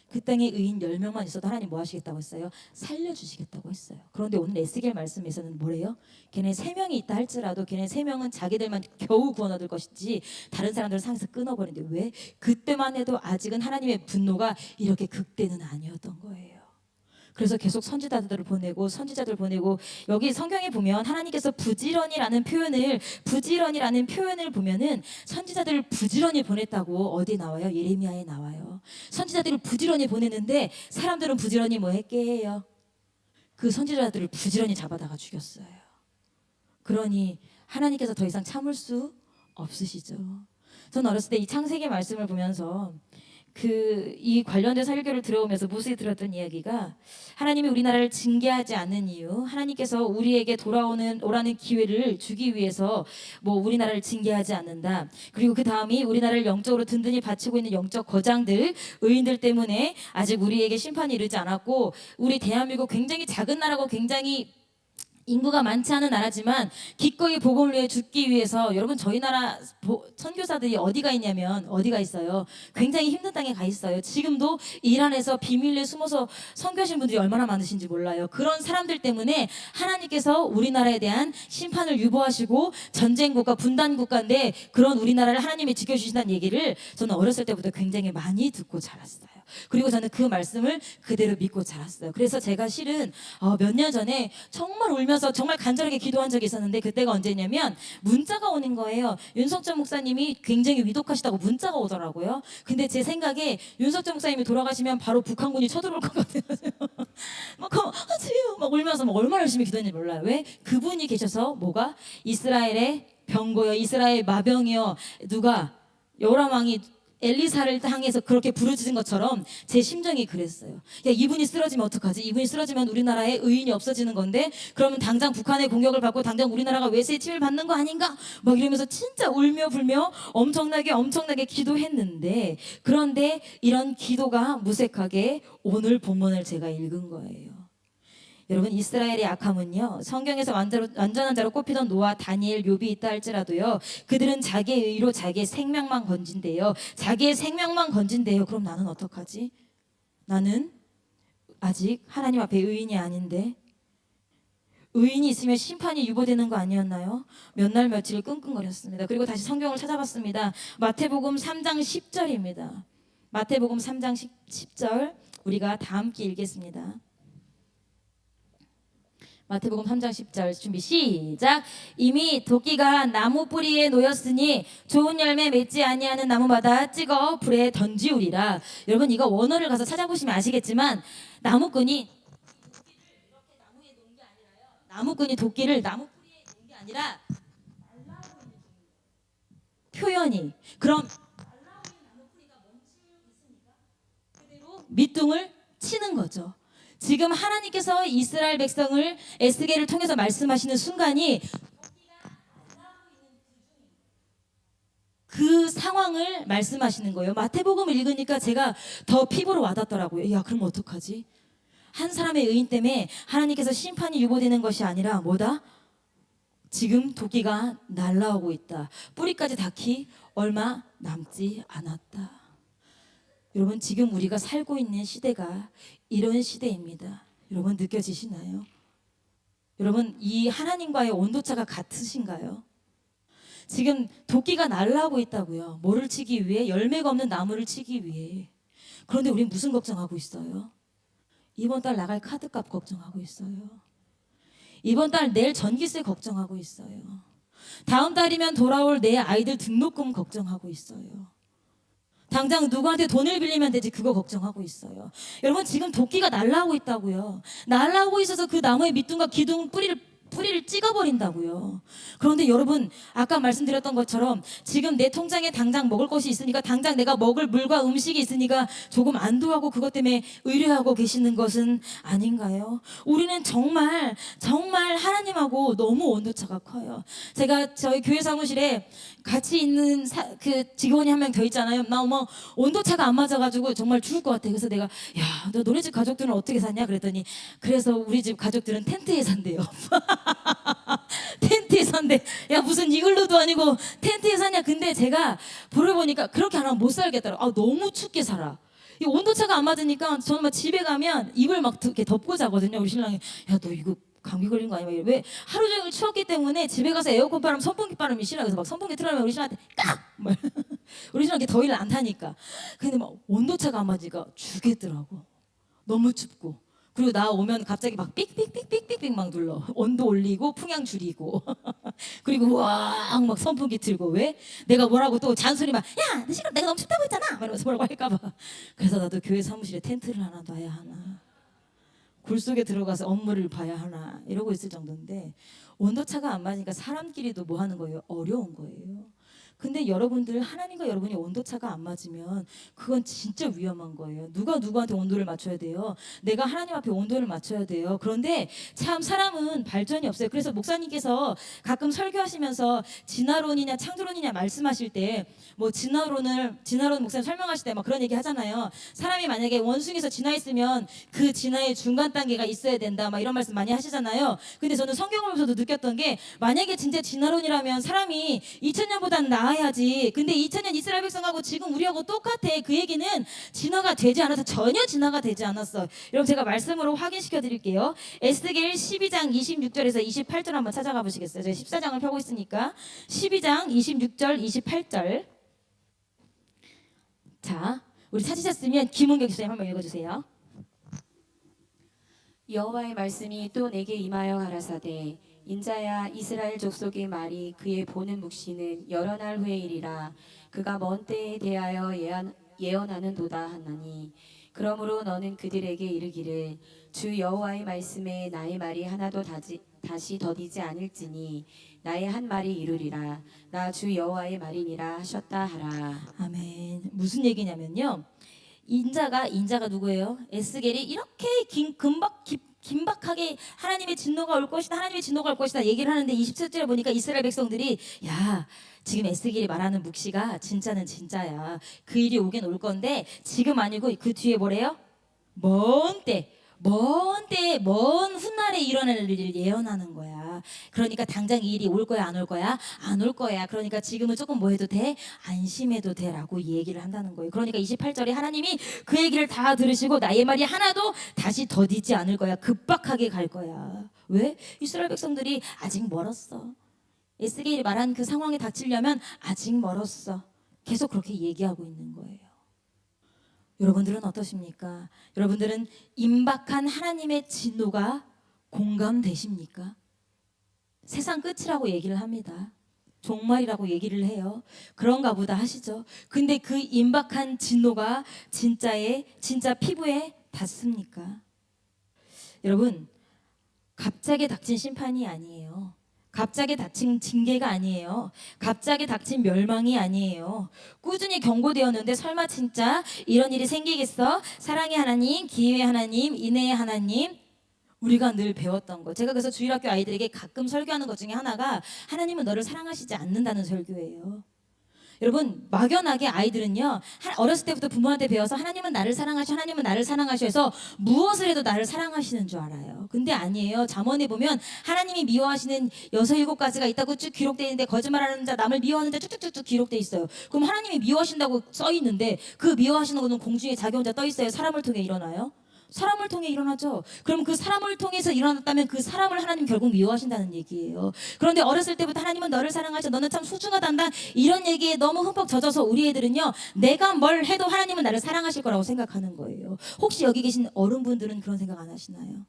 그 땅에 의인 10명만 있어도 하나님 뭐 하시겠다고 했어요? 살려주시겠다고 했어요. 그런데 오늘 에스겔 말씀에서는 뭐래요? 걔네 3명이 있다 할지라도 걔네 3명은 자기들만 겨우 구원 얻을 것이지 다른 사람들을 상에서 끊어버린대. 왜? 그때만 해도 아직은 하나님의 분노가 이렇게 극대는 아니었던 거예요. 그래서 계속 선지자들을 보내고 여기 성경에 보면 하나님께서 부지런이라는 표현을 보면은 선지자들을 부지런히 보냈다고 어디 나와요? 예레미야에 나와요. 선지자들을 부지런히 보냈는데 사람들은 부지런히 뭐 했게요? 그 선지자들을 부지런히 잡아다가 죽였어요. 그러니 하나님께서 더 이상 참을 수 없으시죠. 저는 어렸을 때 이 창세기 말씀을 보면서 이 관련된 설교를 들어오면서 무수히 들었던 이야기가, 하나님이 우리나라를 징계하지 않는 이유, 하나님께서 우리에게 오라는 기회를 주기 위해서 뭐 우리나라를 징계하지 않는다. 그리고 그 다음이 우리나라를 영적으로 든든히 바치고 있는 영적 거장들, 의인들 때문에 아직 우리에게 심판이 이르지 않았고, 우리 대한민국 굉장히 작은 나라고 굉장히 인구가 많지 않은 나라지만 기꺼이 복음을 위해 죽기 위해서, 여러분 저희 나라 선교사들이 어디가 있어요? 굉장히 힘든 땅에 가 있어요. 지금도 이란에서 비밀리에 숨어서 선교하시는 분들이 얼마나 많으신지 몰라요. 그런 사람들 때문에 하나님께서 우리나라에 대한 심판을 유보하시고 전쟁국가, 분단국가인데 그런 우리나라를 하나님이 지켜주신다는 얘기를 저는 어렸을 때부터 굉장히 많이 듣고 자랐어요. 그리고 저는 그 말씀을 그대로 믿고 자랐어요. 그래서 제가 실은 몇 년 전에 정말 울면서 정말 간절하게 기도한 적이 있었는데, 그때가 언제냐면 문자가 오는 거예요. 윤석철 목사님이 굉장히 위독하시다고 문자가 오더라고요. 근데 제 생각에 윤석철 목사님이 돌아가시면 바로 북한군이 쳐들어올 것 같아요. 막 울면서 얼마나 열심히 기도했는지 몰라요. 왜? 그분이 계셔서 뭐가? 이스라엘의 병거여, 이스라엘 마병이여, 누가? 요람 왕이 엘리사를 향해서 그렇게 부르짖은 것처럼 제 심정이 그랬어요. 야, 이분이 쓰러지면 어떡하지? 이분이 쓰러지면 우리나라에 의인이 없어지는 건데, 그러면 당장 북한의 공격을 받고 당장 우리나라가 외세의 침을 받는 거 아닌가? 막 이러면서 진짜 울며 불며 엄청나게 기도했는데, 그런데 이런 기도가 무색하게 오늘 본문을 제가 읽은 거예요. 여러분, 이스라엘의 악함은요, 성경에서 완전한 자로 꼽히던 노아, 다니엘, 욥이 있다 할지라도요, 그들은 자기의 의로 자기의 생명만 건진대요. 그럼 나는 어떡하지? 나는 아직 하나님 앞에 의인이 아닌데, 의인이 있으면 심판이 유보되는 거 아니었나요? 몇 날 며칠 끙끙거렸습니다. 그리고 다시 성경을 찾아봤습니다. 마태복음 3장 10절입니다. 마태복음 3장 10절 우리가 다 함께 읽겠습니다. 마태복음 3장 10절 준비 시작. 이미 도끼가 나무 뿌리에 놓였으니 좋은 열매 맺지 아니하는 나무마다 찍어 불에 던지우리라. 여러분, 이거 원어를 가서 찾아보시면 아시겠지만 나무꾼이 도끼를 나무 뿌리에 놓은 게 아니라 표현이, 그럼 나무 뿌리가 멈추고 있으니까 그대로 밑둥을 치는 거죠. 지금 하나님께서 이스라엘 백성을 에스겔을 통해서 말씀하시는 순간이 도끼가 그 상황을 말씀하시는 거예요. 마태복음을 읽으니까 제가 더 피부로 와닿더라고요. 야, 그럼 어떡하지? 한 사람의 의인 때문에 하나님께서 심판이 유보되는 것이 아니라 뭐다? 지금 도끼가 날라오고 있다. 뿌리까지 닿기 얼마 남지 않았다. 여러분, 지금 우리가 살고 있는 시대가 이런 시대입니다. 여러분, 느껴지시나요? 여러분, 이 하나님과의 온도차가 같으신가요? 지금 도끼가 날라오고 있다고요. 뭐를 치기 위해? 열매가 없는 나무를 치기 위해. 그런데 우린 무슨 걱정하고 있어요? 이번 달 나갈 카드값 걱정하고 있어요. 이번 달 낼 전기세 걱정하고 있어요. 다음 달이면 돌아올 내 아이들 등록금 걱정하고 있어요. 당장 누구한테 돈을 빌리면 되지 그거 걱정하고 있어요. 여러분, 지금 도끼가 날라오고 있다고요. 날라오고 있어서 그 나무의 밑둥과 기둥 뿌리를 찍어버린다고요. 그런데 여러분, 아까 말씀드렸던 것처럼 지금 내 통장에 당장 먹을 것이 있으니까, 당장 내가 먹을 물과 음식이 있으니까 조금 안도하고 그것 때문에 의뢰하고 계시는 것은 아닌가요? 우리는 정말 하나님하고 너무 온도차가 커요. 제가 저희 교회 사무실에 같이 있는 그 직원이 한 명 더 있잖아요. 나 뭐 온도차가 안 맞아가지고 정말 죽을 것 같아. 그래서 내가, 야, 너 너네 집 가족들은 어떻게 사냐? 그랬더니, 그래서 우리 집 가족들은 텐트에 산대요. 텐트에 산대. 야, 무슨 이글루도 아니고 텐트에 사냐? 근데 제가 볼을 보니까 그렇게 안 하면 못 살겠더라고. 아, 너무 춥게 살아. 이 온도차가 안 맞으니까 저는 막 집에 가면 이불 막 이렇게 덮고 자거든요. 우리 신랑이, 야, 너 이거 감기 걸린 거 아니야? 왜? 하루 종일 추웠기 때문에 집에 가서 에어컨 바람, 선풍기 바람이 싫어. 그래서 막 선풍기 틀어놓으면 우리 신랑한테 깍! 막 우리 신랑이 더위를 안 타니까. 근데 막 온도차가 안 맞으니까 죽겠더라고. 너무 춥고. 그리고 나 오면 갑자기 막 삑삑삑삑삑삑 막 눌러. 온도 올리고 풍향 줄이고. 그리고 와막 선풍기 틀고. 왜? 내가 뭐라고 또 잔소리만, 야, 너 지금 내가 너무 춥다고 했잖아. 막 이러면서 뭐라고 할까봐. 그래서 나도 교회 사무실에 텐트를 하나 놔야 하나, 굴 속에 들어가서 업무를 봐야 하나, 이러고 있을 정도인데, 온도차가 안 맞으니까 사람끼리도 뭐 하는 거예요? 어려운 거예요. 근데 여러분들, 하나님과 여러분이 온도차가 안 맞으면 그건 진짜 위험한 거예요. 누가 누구한테 온도를 맞춰야 돼요? 내가 하나님 앞에 온도를 맞춰야 돼요. 그런데 참 사람은 발전이 없어요. 그래서 목사님께서 가끔 설교하시면서 진화론이냐 창조론이냐 말씀하실 때, 뭐 진화론 목사님 설명하실 때 막 그런 얘기 하잖아요. 사람이 만약에 원숭이에서 진화했으면 그 진화의 중간 단계가 있어야 된다, 막 이런 말씀 많이 하시잖아요. 근데 저는 성경을 보면서도 느꼈던 게, 만약에 진짜 진화론이라면 사람이 2000년보다는 나아야지. 근데 2000년 이스라엘 백성하고 지금 우리하고 똑같아. 그 얘기는 진화가 되지 않아서, 전혀 진화가 되지 않았어. 여러분, 제가 말씀으로 확인시켜 드릴게요. 에스겔 12장 26절에서 28절 한번 찾아가 보시겠어요? 제가 14장을 펴고 있으니까 12장 26절 28절. 자, 우리 찾으셨으면 김은경 기자님 한번 읽어주세요. 여호와의 말씀이 또 내게 임하여 가라사대, 인자야, 이스라엘 족속의 말이 그의 보는 묵시는 여러 날 후의 일이라. 그가 먼 때에 대하여 예언하는도다 하나니, 그러므로 너는 그들에게 이르기를, 주 여호와의 말씀에 나의 말이 하나도 다시 더디지 않을지니 나의 한 말이 이루리라. 나 주 여호와의 말이니라 하셨다 하라. 아멘. 무슨 얘기냐면요, 인자가 누구예요? 에스겔이 이렇게 긴박하게 하나님의 진노가 올 것이다, 하나님의 진노가 올 것이다 얘기를 하는데, 27절에 보니까 이스라엘 백성들이, 야, 지금 에스겔이 말하는 묵시가 진짜는 진짜야. 그 일이 오긴 올 건데 지금 아니고 그 뒤에 뭐래요? 먼 훗날에 일어날 일을 예언하는 거야. 그러니까 당장 이 일이 올 거야, 안 올 거야? 안 올 거야. 그러니까 지금은 조금 뭐 해도 돼? 안심해도 돼 라고 얘기를 한다는 거예요. 그러니까 28절에 하나님이 그 얘기를 다 들으시고, 나의 말이 하나도 다시 더디지 않을 거야. 급박하게 갈 거야. 왜? 이스라엘 백성들이 아직 멀었어. 에스겔이 말한 그 상황에 닥치려면 아직 멀었어. 계속 그렇게 얘기하고 있는 거예요. 여러분들은 어떠십니까? 여러분들은 임박한 하나님의 진노가 공감되십니까? 세상 끝이라고 얘기를 합니다. 종말이라고 얘기를 해요. 그런가 보다 하시죠. 근데 그 임박한 진노가 진짜 피부에 닿습니까? 여러분, 갑자기 닥친 심판이 아니에요. 갑자기 닥친 징계가 아니에요. 갑자기 닥친 멸망이 아니에요. 꾸준히 경고되었는데 설마 진짜 이런 일이 생기겠어? 사랑의 하나님, 기회의 하나님, 인애의 하나님, 우리가 늘 배웠던 거. 제가 그래서 주일학교 아이들에게 가끔 설교하는 것 중에 하나가, 하나님은 너를 사랑하시지 않는다는 설교예요. 여러분 막연하게 아이들은요 어렸을 때부터 부모한테 배워서 하나님은 나를 사랑하셔, 하나님은 나를 사랑하셔 해서 무엇을 해도 나를 사랑하시는 줄 알아요. 근데 아니에요. 잠언에 보면 하나님이 미워하시는 6-7가지가 있다고 쭉 기록되어 있는데 거짓말하는 자, 남을 미워하는 자 쭉쭉쭉쭉 기록되어 있어요. 그럼 하나님이 미워하신다고 써 있는데 그 미워하시는 거는 공중에 자기 혼자 떠 있어요? 사람을 통해 일어나요? 사람을 통해 일어나죠. 그럼 그 사람을 통해서 일어났다면 그 사람을 하나님 결국 미워하신다는 얘기예요. 그런데 어렸을 때부터 하나님은 너를 사랑하셔, 너는 참 소중하단다, 이런 얘기에 너무 흠뻑 젖어서 우리 애들은요 내가 뭘 해도 하나님은 나를 사랑하실 거라고 생각하는 거예요. 혹시 여기 계신 어른분들은 그런 생각 안 하시나요?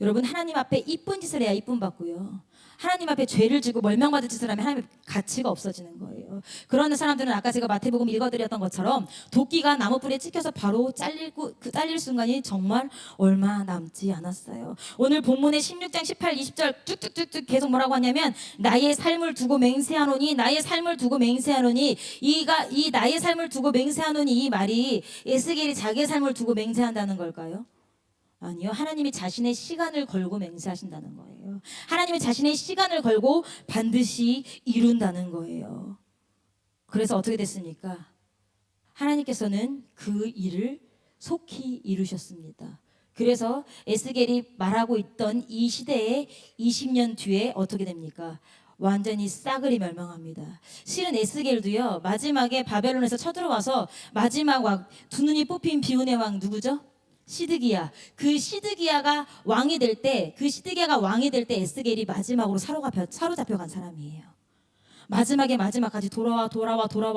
여러분 하나님 앞에 이쁜 짓을 해야 이쁨 받고요, 하나님 앞에 죄를 지고 멀명받을 짓을 하면 하나님의 가치가 없어지는 거예요. 그런 사람들은 아까 제가 마태복음 읽어드렸던 것처럼 도끼가 나무 뿔에 찍혀서 바로 잘릴 순간이 정말 얼마 남지 않았어요. 오늘 본문의 16장 18, 20절 쭉쭉쭉쭉 계속 뭐라고 하냐면 나의 삶을 두고 맹세하노니, 나의 삶을 두고 맹세하노니, 이 나의 삶을 두고 맹세하노니 이 말이 에스겔이 자기의 삶을 두고 맹세한다는 걸까요? 아니요. 하나님이 자신의 시간을 걸고 맹세하신다는 거예요. 하나님이 자신의 시간을 걸고 반드시 이룬다는 거예요. 그래서 어떻게 됐습니까? 하나님께서는 그 일을 속히 이루셨습니다. 그래서 에스겔이 말하고 있던 이 시대의 20년 뒤에 어떻게 됩니까? 완전히 싸그리 멸망합니다. 실은 에스겔도요 마지막에 바벨론에서 쳐들어와서 마지막 왕, 두 눈이 뽑힌 비운의 왕 누구죠? 시드기야. 그 시드기야가 왕이 될 때 에스겔이 마지막으로 사로잡혀간 사람이에요. 마지막까지 돌아와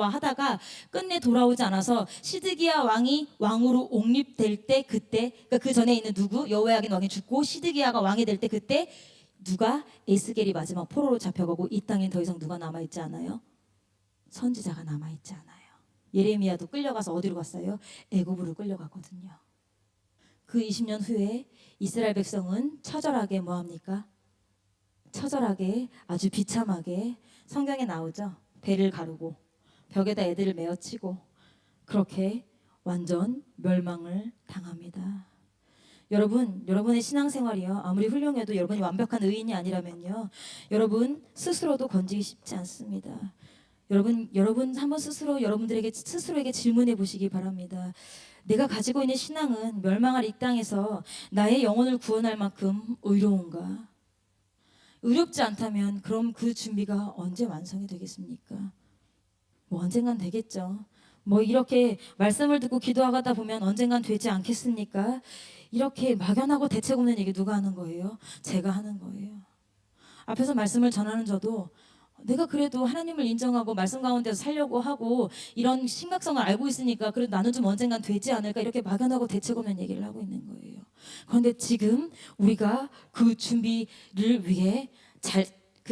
하다가 끝내 돌아오지 않아서 시드기야 왕이 왕으로 옹립될 때, 그때 그러니까 그 전에 있는 누구? 여호야긴 왕이 죽고 시드기야가 왕이 될 때, 그때 누가? 에스겔이 마지막 포로로 잡혀가고 이 땅엔 더 이상 누가 남아있지 않아요? 선지자가 남아있지 않아요. 예레미야도 끌려가서 어디로 갔어요? 애굽으로 끌려갔거든요. 그 20년 후에 이스라엘 백성은 처절하게 뭐합니까? 처절하게 아주 비참하게 성경에 나오죠. 배를 가르고 벽에다 애들을 메어치고 그렇게 완전 멸망을 당합니다. 여러분의 신앙생활이요 아무리 훌륭해도 여러분이 완벽한 의인이 아니라면요 여러분 스스로도 건지기 쉽지 않습니다. 여러분 한번 스스로에게 질문해 보시기 바랍니다. 내가 가지고 있는 신앙은 멸망할 이 땅에서 나의 영혼을 구원할 만큼 의로운가? 의롭지 않다면 그럼 그 준비가 언제 완성이 되겠습니까? 언젠간 되겠죠. 이렇게 말씀을 듣고 기도하다 보면 언젠간 되지 않겠습니까? 이렇게 막연하고 대책 없는 얘기 누가 하는 거예요? 제가 하는 거예요. 앞에서 말씀을 전하는 저도 내가 그래도 하나님을 인정하고 말씀 가운데서 살려고 하고 이런 심각성을 알고 있으니까 그래도 나는 좀 언젠간 되지 않을까, 이렇게 막연하고 대책 없는 얘기를 하고 있는 거예요. 그런데 지금 우리가 그 준비를 위해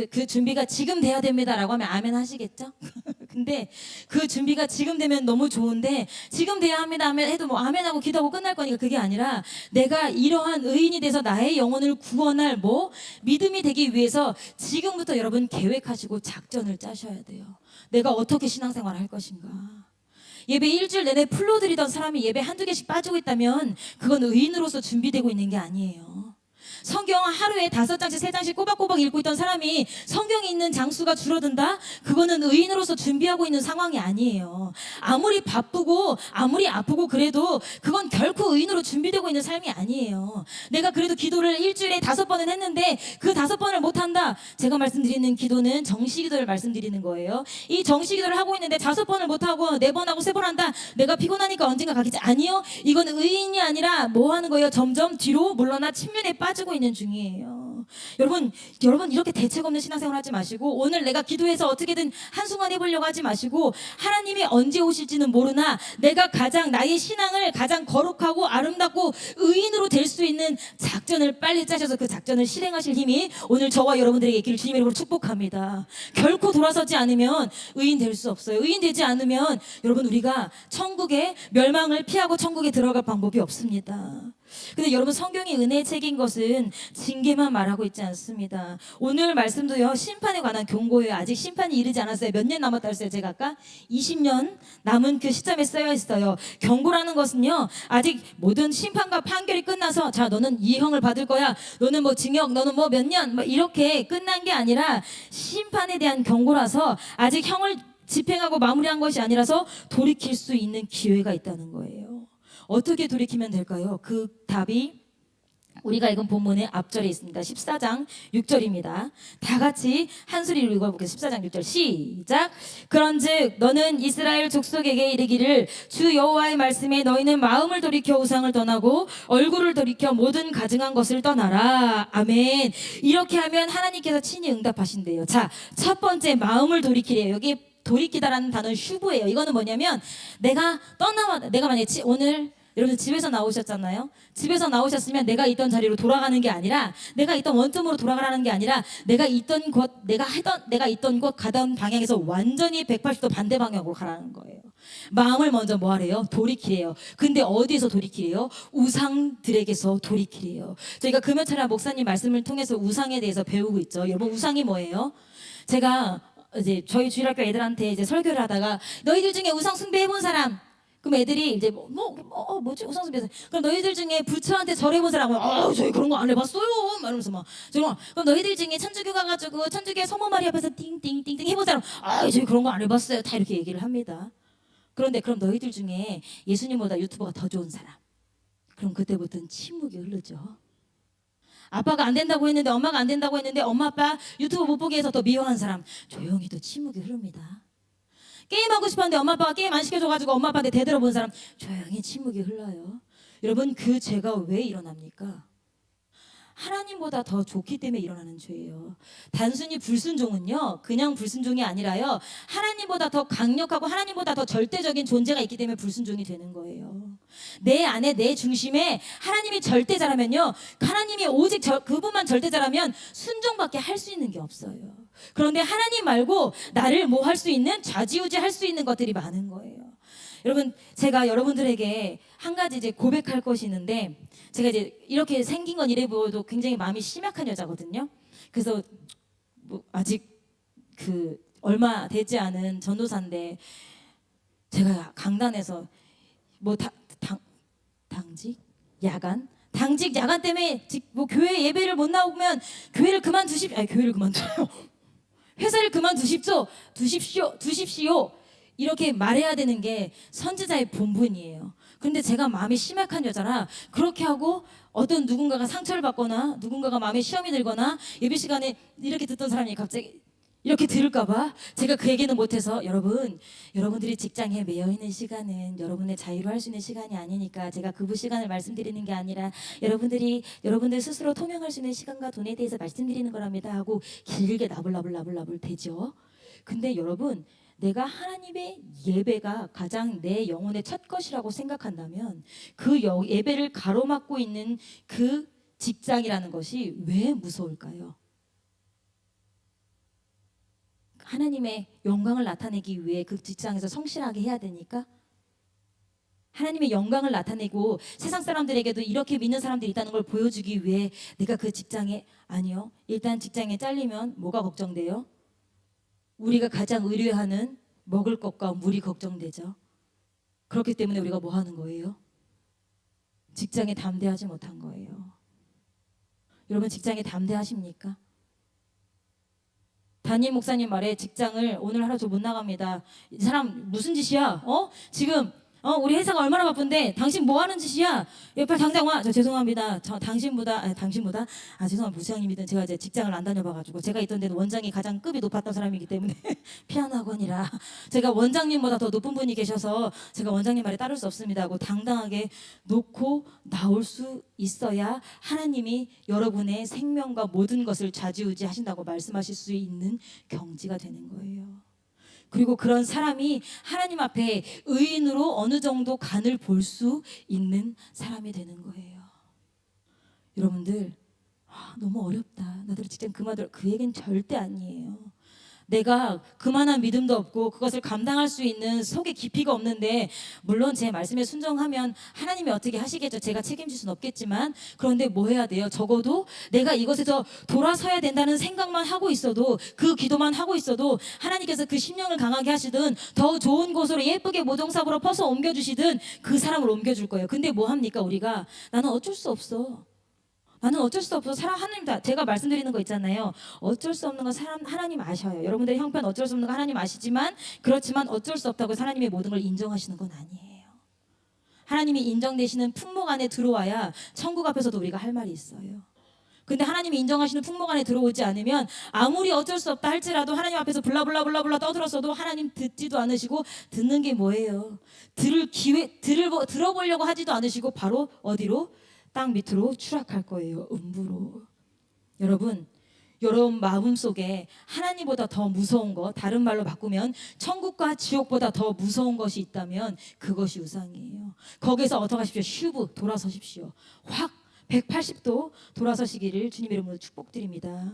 그 준비가 지금 돼야 됩니다라고 하면 아멘 하시겠죠? 근데 그 준비가 지금 되면 너무 좋은데 지금 돼야 합니다 하면 해도 아멘하고 기도하고 끝날 거니까 그게 아니라 내가 이러한 의인이 돼서 나의 영혼을 구원할 믿음이 되기 위해서 지금부터 여러분 계획하시고 작전을 짜셔야 돼요. 내가 어떻게 신앙생활을 할 것인가. 예배 일주일 내내 풀로 드리던 사람이 예배 한두 개씩 빠지고 있다면 그건 의인으로서 준비되고 있는 게 아니에요. 성경 하루에 5장씩 3장씩 꼬박꼬박 읽고 있던 사람이 성경이 있는 장수가 줄어든다? 그거는 의인으로서 준비하고 있는 상황이 아니에요. 아무리 바쁘고 아무리 아프고 그래도 그건 결코 의인으로 준비되고 있는 삶이 아니에요. 내가 그래도 기도를 일주일에 5번은 했는데 그 5번을 못한다. 제가 말씀드리는 기도는 정시기도를 말씀드리는 거예요. 이 정시기도를 하고 있는데 5번을 못하고 4번하고 3번 한다. 내가 피곤하니까 언젠가 가겠지. 아니요. 이건 의인이 아니라 뭐 하는 거예요? 점점 뒤로 물러나 침륜에 빠지고 있는 중이에요. 여러분 이렇게 대책 없는 신앙생활 하지 마시고, 오늘 내가 기도해서 어떻게든 한순간 해보려고 하지 마시고, 하나님이 언제 오실지는 모르나 내가 나의 신앙을 가장 거룩하고 아름답고 의인으로 될 수 있는 작전을 빨리 짜셔서 그 작전을 실행하실 힘이 오늘 저와 여러분들에게 있기를 주님의 이름으로 축복합니다. 결코 돌아서지 않으면 의인 될 수 없어요. 의인 되지 않으면 여러분 우리가 천국의 멸망을 피하고 천국에 들어갈 방법이 없습니다. 근데 여러분 성경이 은혜의 책인 것은 징계만 말하고 있지 않습니다. 오늘 말씀도요 심판에 관한 경고예요. 아직 심판이 이르지 않았어요. 몇 년 남았다 했어요? 제가 아까 20년 남은 그 시점에 쓰여 있어요. 경고라는 것은요 아직 모든 심판과 판결이 끝나서 자 너는 이 형을 받을 거야, 너는 징역, 너는 몇 년 이렇게 끝난 게 아니라 심판에 대한 경고라서 아직 형을 집행하고 마무리한 것이 아니라서 돌이킬 수 있는 기회가 있다는 거예요. 어떻게 돌이키면 될까요? 그 답이 우리가 읽은 본문의 앞절에 있습니다. 14장 6절입니다. 다 같이 한 소리로 읽어보겠습니다. 14장 6절 시작. 그런즉 너는 이스라엘 족속에게 이르기를 주 여호와의 말씀에 너희는 마음을 돌이켜 우상을 떠나고 얼굴을 돌이켜 모든 가증한 것을 떠나라. 아멘. 이렇게 하면 하나님께서 친히 응답하신대요. 자, 첫 번째 마음을 돌이키래요. 여기 돌이키다라는 단어는 슈브예요. 이거는 뭐냐면 내가 만약에 오늘 여러분 집에서 나오셨잖아요. 집에서 나오셨으면 내가 있던 자리로 돌아가는 게 아니라 내가 있던 원점으로 돌아가라는 게 아니라 내가 있던 곳 가던 방향에서 완전히 180도 반대 방향으로 가라는 거예요. 마음을 먼저 뭐 하래요? 돌이키래요. 근데 어디에서 돌이키래요? 우상들에게서 돌이키래요. 저희가 금요철에 목사님 말씀을 통해서 우상에 대해서 배우고 있죠. 여러분 우상이 뭐예요? 제가 이제 저희 주일학교 애들한테 이제 설교를 하다가 너희들 중에 우상 숭배해본 사람, 그럼 애들이 이제 뭐지 우상 숭배, 그럼 너희들 중에 부처한테 절해본 사람은 저희 그런 거 안 해봤어요 말하면서 막 그럼 너희들 중에 천주교 가가지고 천주교 성모 마리 앞에서 띵띵띵띵 해본 사람 저희 그런 거 안 해봤어요 다 이렇게 얘기를 합니다. 그런데 그럼 너희들 중에 예수님보다 유튜버가 더 좋은 사람, 그럼 그때부터는 침묵이 흐르죠. 아빠가 안 된다고 했는데 엄마가 안 된다고 했는데 엄마 아빠 유튜브 못 보게 해서 더 미워한 사람 조용히 또 침묵이 흐릅니다. 게임하고 싶었는데 엄마 아빠가 게임 안 시켜줘가지고 엄마 아빠한테 대들어본 사람 조용히 침묵이 흘러요. 여러분 그 죄가 왜 일어납니까? 하나님보다 더 좋기 때문에 일어나는 죄예요. 단순히 불순종은요 그냥 불순종이 아니라요 하나님보다 더 강력하고 하나님보다 더 절대적인 존재가 있기 때문에 불순종이 되는 거예요. 내 안에 내 중심에 하나님이 절대자라면요 하나님이 오직 그분만 절대자라면 순종밖에 할 수 있는 게 없어요. 그런데 하나님 말고 나를 뭐 할 수 있는 좌지우지 할 수 있는 것들이 많은 거예요. 여러분 제가 여러분들에게 한 가지 이제 고백할 것이 있는데, 제가 이제 이렇게 생긴 건 이래 보여도 굉장히 마음이 심약한 여자거든요. 그래서 뭐 아직 그 얼마 되지 않은 전도사인데 제가 강단에서 뭐 당직 야간 때문에 뭐 교회 예배를 못 나오면 교회를 그만두십시오. 회사를 두십시오. 이렇게 말해야 되는 게 선지자의 본분이에요. 그런데 제가 마음이 심약한 여자라 그렇게 하고 어떤 누군가가 상처를 받거나 누군가가 마음에 시험이 들거나 예배 시간에 이렇게 듣던 사람이 갑자기 이렇게 들을까봐 제가 그 얘기는 못해서, 여러분들이 직장에 매여 있는 시간은 여러분의 자유로 할 수 있는 시간이 아니니까 제가 그부 시간을 말씀드리는 게 아니라 여러분들 스스로 통용할 수 있는 시간과 돈에 대해서 말씀드리는 거랍니다 하고 길게 나불나불 대죠. 근데 여러분 내가 하나님의 예배가 가장 내 영혼의 첫 것이라고 생각한다면 그 예배를 가로막고 있는 그 직장이라는 것이 왜 무서울까요? 하나님의 영광을 나타내기 위해 그 직장에서 성실하게 해야 되니까, 하나님의 영광을 나타내고 세상 사람들에게도 이렇게 믿는 사람들이 있다는 걸 보여주기 위해 내가 그 직장에, 아니요, 일단 직장에 잘리면 뭐가 걱정돼요? 우리가 가장 의뢰하는 먹을 것과 물이 걱정되죠. 그렇기 때문에 우리가 뭐 하는 거예요? 직장에 담대하지 못한 거예요. 여러분 직장에 담대하십니까? 담임 목사님 말에 직장을 오늘 하루 저 못 나갑니다. 이 사람 무슨 짓이야? 지금 우리 회사가 얼마나 바쁜데 당신 뭐 하는 짓이야? 빨리 당장 와. 저 죄송합니다. 당신보다 죄송합니다. 부장님이든 제가 이제 직장을 안 다녀봐가지고 제가 있던 데는 원장이 가장 급이 높았던 사람이기 때문에 피아노 학원이라 제가 원장님보다 더 높은 분이 계셔서 제가 원장님 말에 따를 수 없습니다 하고 당당하게 놓고 나올 수 있어야 하나님이 여러분의 생명과 모든 것을 좌지우지 하신다고 말씀하실 수 있는 경지가 되는 거예요. 그리고 그런 사람이 하나님 앞에 의인으로 어느 정도 간을 볼 수 있는 사람이 되는 거예요. 여러분들 너무 어렵다, 나들 직장 그만둘, 그 얘기는 절대 아니에요. 내가 그만한 믿음도 없고 그것을 감당할 수 있는 속에 깊이가 없는데, 물론 제 말씀에 순종하면 하나님이 어떻게 하시겠죠. 제가 책임질 수는 없겠지만, 그런데 뭐 해야 돼요? 적어도 내가 이것에서 돌아서야 된다는 생각만 하고 있어도, 그 기도만 하고 있어도 하나님께서 그 심령을 강하게 하시든 더 좋은 곳으로 예쁘게 모종삽으로 퍼서 옮겨주시든 그 사람을 옮겨줄 거예요. 근데 뭐 합니까? 우리가 나는 어쩔 수 없어, 나는 어쩔 수 없어. 하나님 다 제가 말씀드리는 거 있잖아요. 어쩔 수 없는 건 하나님 아셔요. 여러분들의 형편 어쩔 수 없는 거 하나님 아시지만 그렇지만 어쩔 수 없다고 하나님의 모든 걸 인정하시는 건 아니에요. 하나님이 인정되시는 품목 안에 들어와야 천국 앞에서도 우리가 할 말이 있어요. 근데 하나님이 인정하시는 품목 안에 들어오지 않으면 아무리 어쩔 수 없다 할지라도 하나님 앞에서 블라블라블라블라 떠들었어도 하나님 듣지도 않으시고 듣는 게 뭐예요? 들어보려고 하지도 않으시고 바로 어디로? 땅 밑으로 추락할 거예요. 음부로. 여러분 마음속에 하나님보다 더 무서운 것, 다른 말로 바꾸면 천국과 지옥보다 더 무서운 것이 있다면 그것이 우상이에요. 거기서 어떻게 하십시오? 슈브 돌아서십시오. 확 180도 돌아서시기를 주님 이름으로 축복드립니다.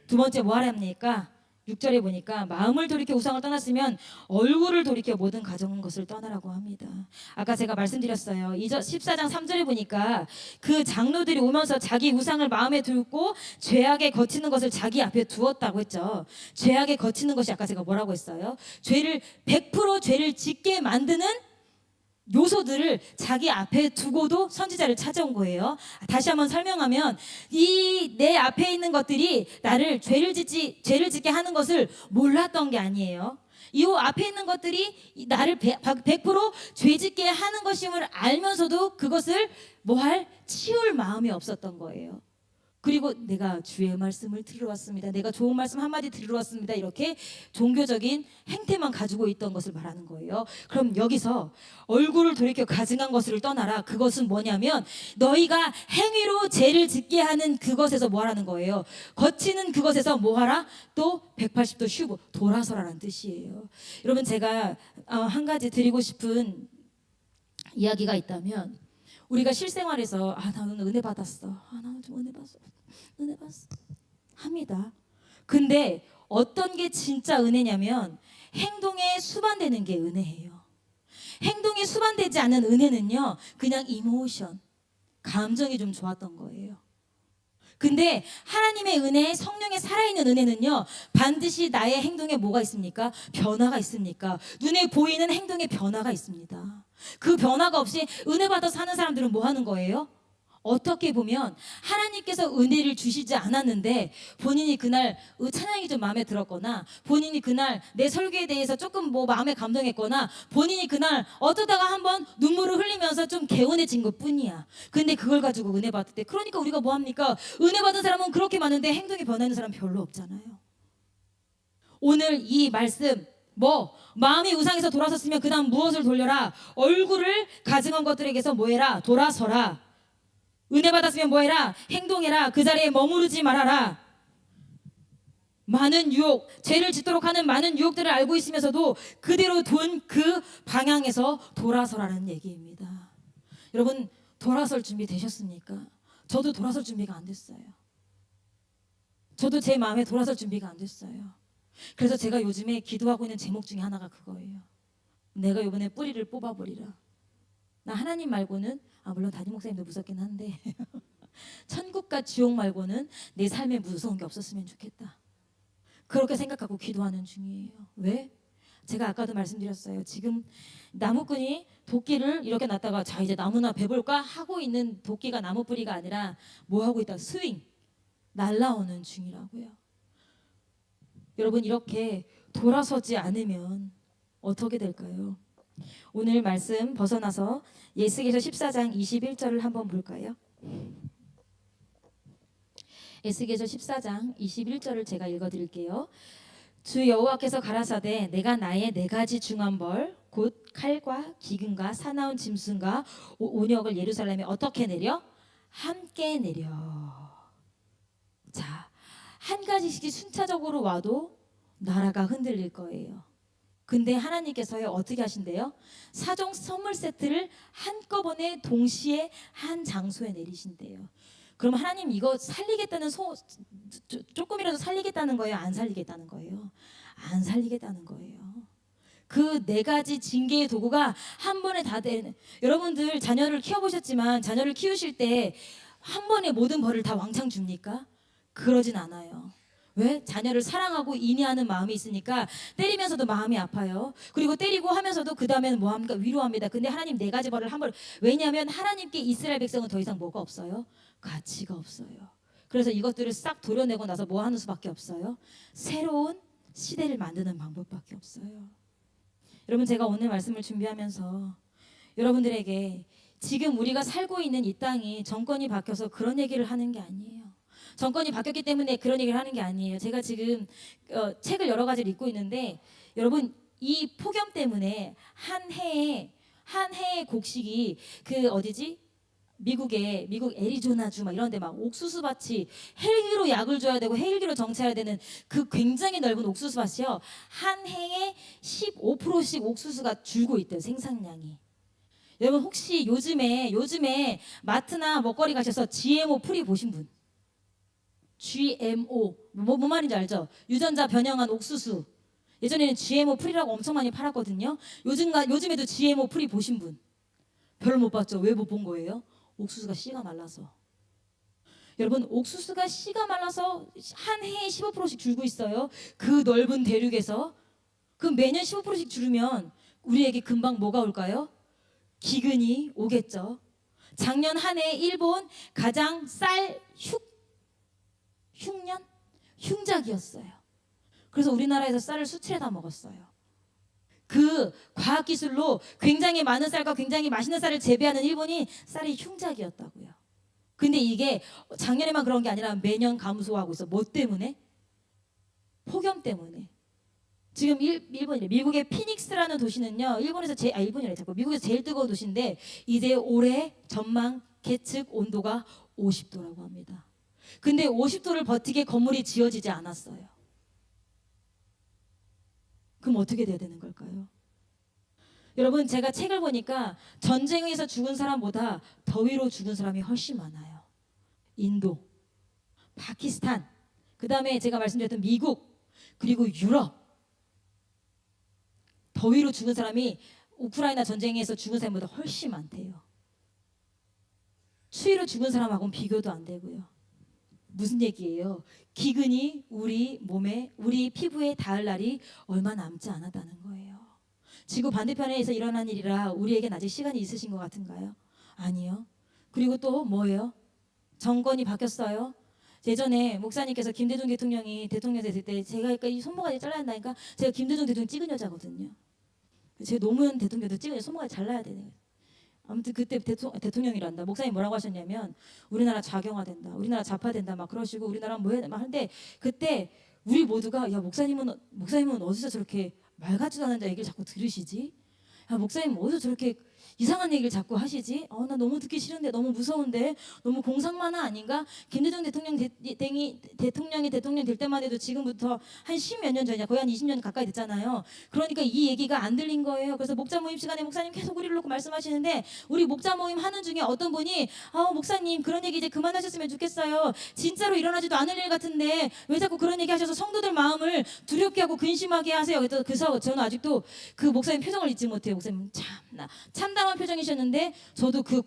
두 번째 뭐 하라 합니까? 6절에 보니까 마음을 돌이켜 우상을 떠났으면 얼굴을 돌이켜 모든 가져온 것을 떠나라고 합니다. 아까 제가 말씀드렸어요. 14장 3절에 보니까 그 장로들이 오면서 자기 우상을 마음에 두고 죄악에 거치는 것을 자기 앞에 두었다고 했죠. 죄악에 거치는 것이 아까 제가 뭐라고 했어요? 100% 죄를 짓게 만드는 요소들을 자기 앞에 두고도 선지자를 찾아온 거예요. 다시 한번 설명하면 이 내 앞에 있는 것들이 나를 죄를 짓게 하는 것을 몰랐던 게 아니에요. 이 앞에 있는 것들이 나를 100% 죄짓게 하는 것임을 알면서도 그것을 치울 마음이 없었던 거예요. 그리고 내가 주의 말씀을 들으러 왔습니다. 내가 좋은 말씀 한마디 들으러 왔습니다. 이렇게 종교적인 행태만 가지고 있던 것을 말하는 거예요. 그럼 여기서 얼굴을 돌이켜 가증한 것을 떠나라. 그것은 뭐냐면 너희가 행위로 죄를 짓게 하는 그것에서 뭐하라는 거예요. 거치는 그것에서 뭐하라? 또 180도 슈브 돌아서라는 뜻이에요. 여러분 제가 한 가지 드리고 싶은 이야기가 있다면 우리가 실생활에서 나 오늘 은혜 받았어. 나 오늘 좀 은혜 받았어. 합니다. 근데 어떤 게 진짜 은혜냐면 행동에 수반되는 게 은혜예요. 행동에 수반되지 않는 은혜는요. 그냥 이모션, 감정이 좀 좋았던 거예요. 근데 하나님의 은혜, 성령의 살아있는 은혜는요. 반드시 나의 행동에 뭐가 있습니까? 변화가 있습니까? 눈에 보이는 행동에 변화가 있습니다. 그 변화가 없이 은혜 받아 사는 사람들은 뭐 하는 거예요? 어떻게 보면 하나님께서 은혜를 주시지 않았는데 본인이 그날 찬양이 좀 마음에 들었거나 본인이 그날 내 설교에 대해서 조금 마음에 감동했거나 본인이 그날 어쩌다가 한번 눈물을 흘리면서 좀 개운해진 것뿐이야. 근데 그걸 가지고 은혜 받을 때 그러니까 우리가 뭐 합니까? 은혜 받은 사람은 그렇게 많은데 행동이 변하는 사람 별로 없잖아요. 오늘 이 말씀 마음이 우상에서 돌아섰으면 그 다음 무엇을 돌려라? 얼굴을 가증한 것들에게서 뭐해라? 돌아서라. 은혜 받았으면 뭐해라? 행동해라. 그 자리에 머무르지 말아라. 많은 유혹, 죄를 짓도록 하는 많은 유혹들을 알고 있으면서도 그대로 둔 그 방향에서 돌아서라는 얘기입니다. 여러분 돌아설 준비 되셨습니까? 저도 돌아설 준비가 안 됐어요. 저도 제 마음에 돌아설 준비가 안 됐어요. 그래서 제가 요즘에 기도하고 있는 제목 중에 하나가 그거예요. 내가 이번에 뿌리를 뽑아버리라. 나 하나님 말고는 물론 담임 목사님도 무섭긴 한데 천국과 지옥 말고는 내 삶에 무서운 게 없었으면 좋겠다. 그렇게 생각하고 기도하는 중이에요. 왜? 제가 아까도 말씀드렸어요. 지금 나무꾼이 도끼를 이렇게 놨다가 자 이제 나무나 베볼까 하고 있는 도끼가 나무 뿌리가 아니라 뭐 하고 있다? 스윙 날라오는 중이라고요. 여러분 이렇게 돌아서지 않으면 어떻게 될까요? 오늘 말씀 벗어나서 에스겔서 14장 21절을 한번 볼까요? 에스겔서 14장 21절을 제가 읽어드릴게요. 주 여호와께서 가라사대 내가 나의 4가지 중한 벌 곧 칼과 기근과 사나운 짐승과 온역을 예루살렘에 어떻게 내려? 함께 내려. 자, 한 가지씩 순차적으로 와도 나라가 흔들릴 거예요. 근데 하나님께서요 어떻게 하신대요? 사정 선물 세트를 한꺼번에 동시에 한 장소에 내리신대요. 그럼 하나님 이거 살리겠다는 조금이라도 살리겠다는 거예요? 안 살리겠다는 거예요? 안 살리겠다는 거예요. 그 4가지 징계의 도구가 한 번에 다 되는. 여러분들 자녀를 키워보셨지만 자녀를 키우실 때 한 번에 모든 벌을 다 왕창 줍니까? 그러진 않아요. 왜? 자녀를 사랑하고 인내하는 마음이 있으니까 때리면서도 마음이 아파요. 그리고 때리고 하면서도 그 다음에는 뭐 합니까? 위로합니다. 근데 하나님 4가지 벌을 한 번. 왜냐하면 하나님께 이스라엘 백성은 더 이상 뭐가 없어요? 가치가 없어요. 그래서 이것들을 싹 도려내고 나서 뭐 하는 수밖에 없어요? 새로운 시대를 만드는 방법밖에 없어요. 여러분, 제가 오늘 말씀을 준비하면서 여러분들에게 지금 우리가 살고 있는 이 땅이 정권이 바뀌어서 그런 얘기를 하는 게 아니에요. 정권이 바뀌었기 때문에 그런 얘기를 하는 게 아니에요. 제가 지금 책을 여러 가지를 읽고 있는데 여러분, 이 폭염 때문에 한 해의 곡식이 그 어디지? 미국 애리조나주 막 이런 데 막 옥수수 밭이 헬기로 약을 줘야 되고 헬기로 정체해야 되는 그 굉장히 넓은 옥수수 밭이요. 한 해에 15%씩 옥수수가 줄고 있대요. 생산량이. 여러분, 혹시 요즘에 마트나 먹거리 가셔서 GMO 프리 보신 분? GMO 뭐 말인지 알죠? 유전자 변형한 옥수수. 예전에는 GMO 프리라고 엄청 많이 팔았거든요. 요즘에도 GMO 프리 보신 분? 별로 못 봤죠? 왜 못 본 거예요? 옥수수가 씨가 말라서. 여러분, 옥수수가 씨가 말라서 한 해에 15%씩 줄고 있어요. 그 넓은 대륙에서. 그럼 매년 15%씩 줄으면 우리에게 금방 뭐가 올까요? 기근이 오겠죠. 작년 한 해 일본 가장 쌀 흉작이었어요. 그래서 우리나라에서 쌀을 수출해다 먹었어요. 그 과학기술로 굉장히 많은 쌀과 굉장히 맛있는 쌀을 재배하는 일본이 쌀이 흉작이었다고요. 근데 이게 작년에만 그런 게 아니라 매년 감소하고 있어. 뭐 때문에? 폭염 때문에. 지금 일본이래. 미국의 피닉스라는 도시는요. 일본이래 자꾸. 미국에서 제일 뜨거운 도시인데 이제 올해 전망 계측 온도가 50도라고 합니다. 근데 50도를 버티게 건물이 지어지지 않았어요. 그럼 어떻게 돼야 되는 걸까요? 여러분, 제가 책을 보니까 전쟁에서 죽은 사람보다 더위로 죽은 사람이 훨씬 많아요. 인도, 파키스탄, 그 다음에 제가 말씀드렸던 미국, 그리고 유럽. 더위로 죽은 사람이 우크라이나 전쟁에서 죽은 사람보다 훨씬 많대요. 추위로 죽은 사람하고는 비교도 안 되고요. 무슨 얘기예요? 기근이 우리 몸에, 우리 피부에 닿을 날이 얼마 남지 않았다는 거예요. 지구 반대편에서 일어난 일이라 우리에겐 아직 시간이 있으신 것 같은가요? 아니요. 그리고 또 뭐예요? 정권이 바뀌었어요. 예전에 목사님께서 김대중 대통령이 대통령 됐을 때 제가 이 손모가지 잘라야 한다니까 제가 김대중 대통령 찍은 여자거든요. 제 노무현 대통령도 찍은 손모가지 잘라야 되네요. 아무튼 그때 대통령이란다. 목사님 뭐라고 하셨냐면 우리나라 좌경화된다. 우리나라 좌파된다. 막 그러시고 우리나라 뭐 해야 막 하는데 그때 우리 모두가 야 목사님은 어디서 저렇게 말 같지도 않은 얘기를 자꾸 들으시지? 야 목사님 어디서 저렇게 이상한 얘기를 자꾸 하시지? 나 너무 듣기 싫은데 너무 무서운데 너무 공상만화 아닌가? 김대중 대통령이 대통령 될 때만 해도 지금부터 한 10몇 년 전이야. 거의 한 20년 가까이 됐잖아요. 그러니까 이 얘기가 안 들린 거예요. 그래서 목자 모임 시간에 목사님 계속 우리를 놓고 말씀하시는데 우리 목자 모임 하는 중에 어떤 분이 목사님 그런 얘기 이제 그만하셨으면 좋겠어요. 진짜로 일어나지도 않을 일 같은데 왜 자꾸 그런 얘기 하셔서 성도들 마음을 두렵게 하고 근심하게 하세요. 그래서 저는 아직도 그 목사님 표정을 잊지 못해요. 목사님 참나 참담한 표정이셨는데 저도 그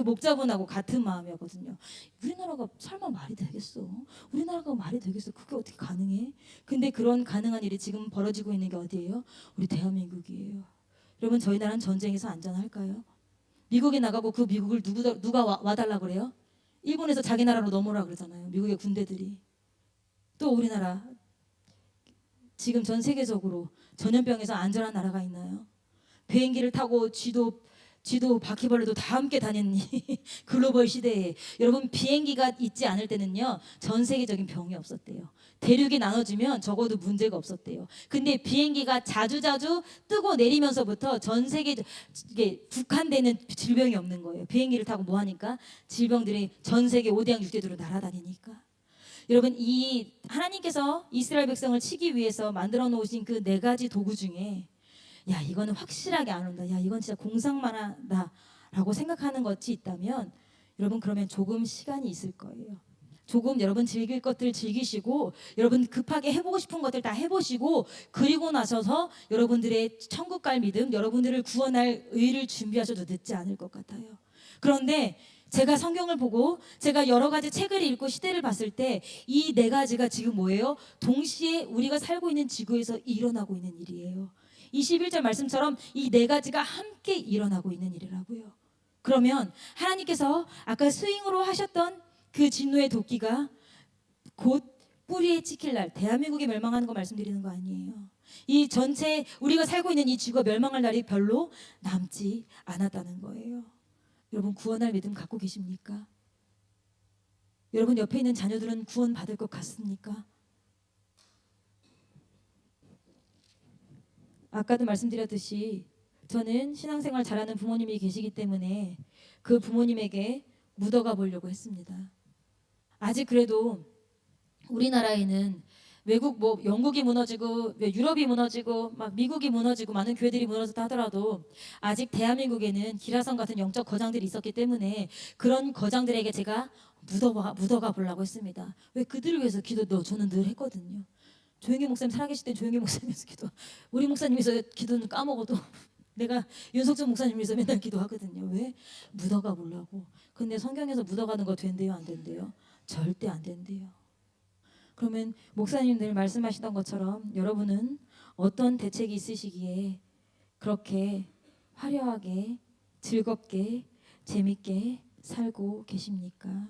목자분하고 같은 마음이었거든요. 우리나라가 설마 말이 되겠어? 우리나라가 말이 되겠어? 그게 어떻게 가능해? 근데 그런 가능한 일이 지금 벌어지고 있는 게 어디예요? 우리 대한민국이에요. 여러분, 저희 나라는 전쟁에서 안전할까요? 미국에 나가고 그 미국을 누가 와달라 그래요? 일본에서 자기 나라로 넘어라 그러잖아요. 미국의 군대들이. 또 우리나라 지금 전 세계적으로 전염병에서 안전한 나라가 있나요? 비행기를 타고 쥐도 바퀴벌레도 다 함께 다니는 이 글로벌 시대에 여러분 비행기가 있지 않을 때는요 전 세계적인 병이 없었대요. 대륙이 나눠지면 적어도 문제가 없었대요. 근데 비행기가 자주 뜨고 내리면서부터 전 세계 이게 국한되는 질병이 없는 거예요. 비행기를 타고 뭐 하니까 질병들이 전 세계 5대양 6대도로 날아다니니까. 여러분, 이 하나님께서 이스라엘 백성을 치기 위해서 만들어 놓으신 그 4가지 도구 중에 야 이거는 확실하게 안 온다. 야 이건 진짜 공상만하다라고 생각하는 것이 있다면 여러분 그러면 조금 시간이 있을 거예요. 조금 여러분 즐길 것들 즐기시고 여러분 급하게 해보고 싶은 것들 다 해보시고 그리고 나서서 여러분들의 천국 갈 믿음 여러분들을 구원할 의를 준비하셔도 늦지 않을 것 같아요. 그런데 제가 성경을 보고 제가 여러 가지 책을 읽고 시대를 봤을 때 이 4가지가 지금 뭐예요? 동시에 우리가 살고 있는 지구에서 일어나고 있는 일이에요. 21절 말씀처럼 이 4가지가 함께 일어나고 있는 일이라고요. 그러면 하나님께서 아까 스윙으로 하셨던 그 진노의 도끼가 곧 뿌리에 찍힐 날, 대한민국이 멸망하는 거 말씀드리는 거 아니에요. 이 전체 우리가 살고 있는 이 지구가 멸망할 날이 별로 남지 않았다는 거예요. 여러분 구원할 믿음 갖고 계십니까? 여러분 옆에 있는 자녀들은 구원 받을 것 같습니까? 아까도 말씀드렸듯이 저는 신앙생활 잘하는 부모님이 계시기 때문에 그 부모님에게 묻어가 보려고 했습니다. 아직 그래도 우리나라에는 외국 뭐 영국이 무너지고 유럽이 무너지고 막 미국이 무너지고 많은 교회들이 무너졌다 하더라도 아직 대한민국에는 기라성 같은 영적 거장들이 있었기 때문에 그런 거장들에게 제가 묻어가 보려고 했습니다. 왜 그들을 위해서 기도 저는 늘 했거든요. 조영기 목사님 살아계실 때 조영기 목사님에서 기도, 우리 목사님에서 기도는 까먹어도 내가 윤석준 목사님 위해서 맨날 기도하거든요. 왜? 묻어가 보려고. 근데 성경에서 묻어가는 거 된대요, 안 된대요? 절대 안 된대요. 그러면 목사님들 말씀하시던 것처럼 여러분은 어떤 대책이 있으시기에 그렇게 화려하게 즐겁게 재밌게 살고 계십니까?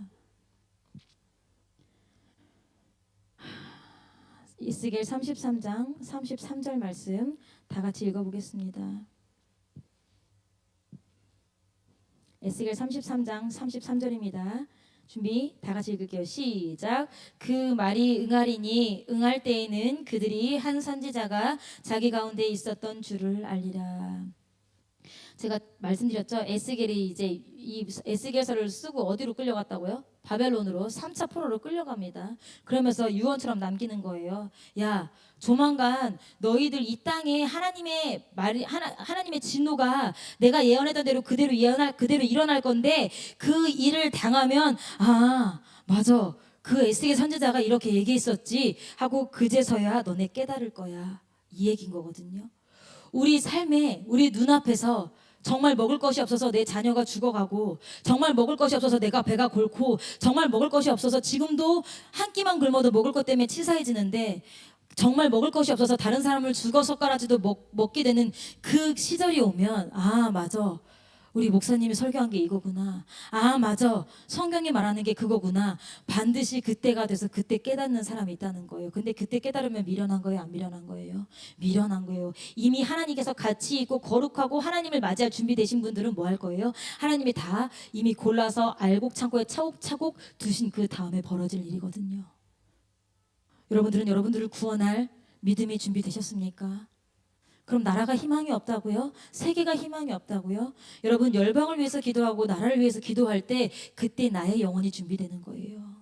에스겔 33장 33절 말씀 다 같이 읽어보겠습니다. 에스겔 33장 33절입니다. 준비 다 같이 읽을게요. 시작. 그 말이 응하리니 응할 때에는 그들이 한 선지자가 자기 가운데 있었던 줄을 알리라. 제가 말씀드렸죠. 에스겔이 이제 이 에스겔서를 쓰고 어디로 끌려갔다고요? 바벨론으로 3차 포로로 끌려갑니다. 그러면서 유언처럼 남기는 거예요. 야, 조만간 너희들 이 땅에 하나님의 말이 하나님의 진노가 내가 예언했던 대로 그대로 일어날 건데 그 일을 당하면 아, 맞아. 그 에스겔 선지자가 이렇게 얘기했었지 하고 그제서야 너네 깨달을 거야. 이 얘기인 거거든요. 우리 삶에 우리 눈앞에서 정말 먹을 것이 없어서 내 자녀가 죽어가고 정말 먹을 것이 없어서 내가 배가 골고 정말 먹을 것이 없어서 지금도 한 끼만 굶어도 먹을 것 때문에 치사해지는데 정말 먹을 것이 없어서 다른 사람을 죽어서까지도 먹게 되는 그 시절이 오면 아 맞아 우리 목사님이 설교한 게 이거구나. 아 맞아 성경이 말하는 게 그거구나. 반드시 그때가 돼서 그때 깨닫는 사람이 있다는 거예요. 근데 그때 깨달으면 미련한 거예요, 안 미련한 거예요? 미련한 거예요. 이미 하나님께서 가치 있고 거룩하고 하나님을 맞이할 준비되신 분들은 뭐 할 거예요? 하나님이 다 이미 골라서 알곡창고에 차곡차곡 두신 그 다음에 벌어질 일이거든요. 여러분들은 여러분들을 구원할 믿음이 준비되셨습니까? 그럼 나라가 희망이 없다고요? 세계가 희망이 없다고요? 여러분 열방을 위해서 기도하고 나라를 위해서 기도할 때 그때 나의 영혼이 준비되는 거예요.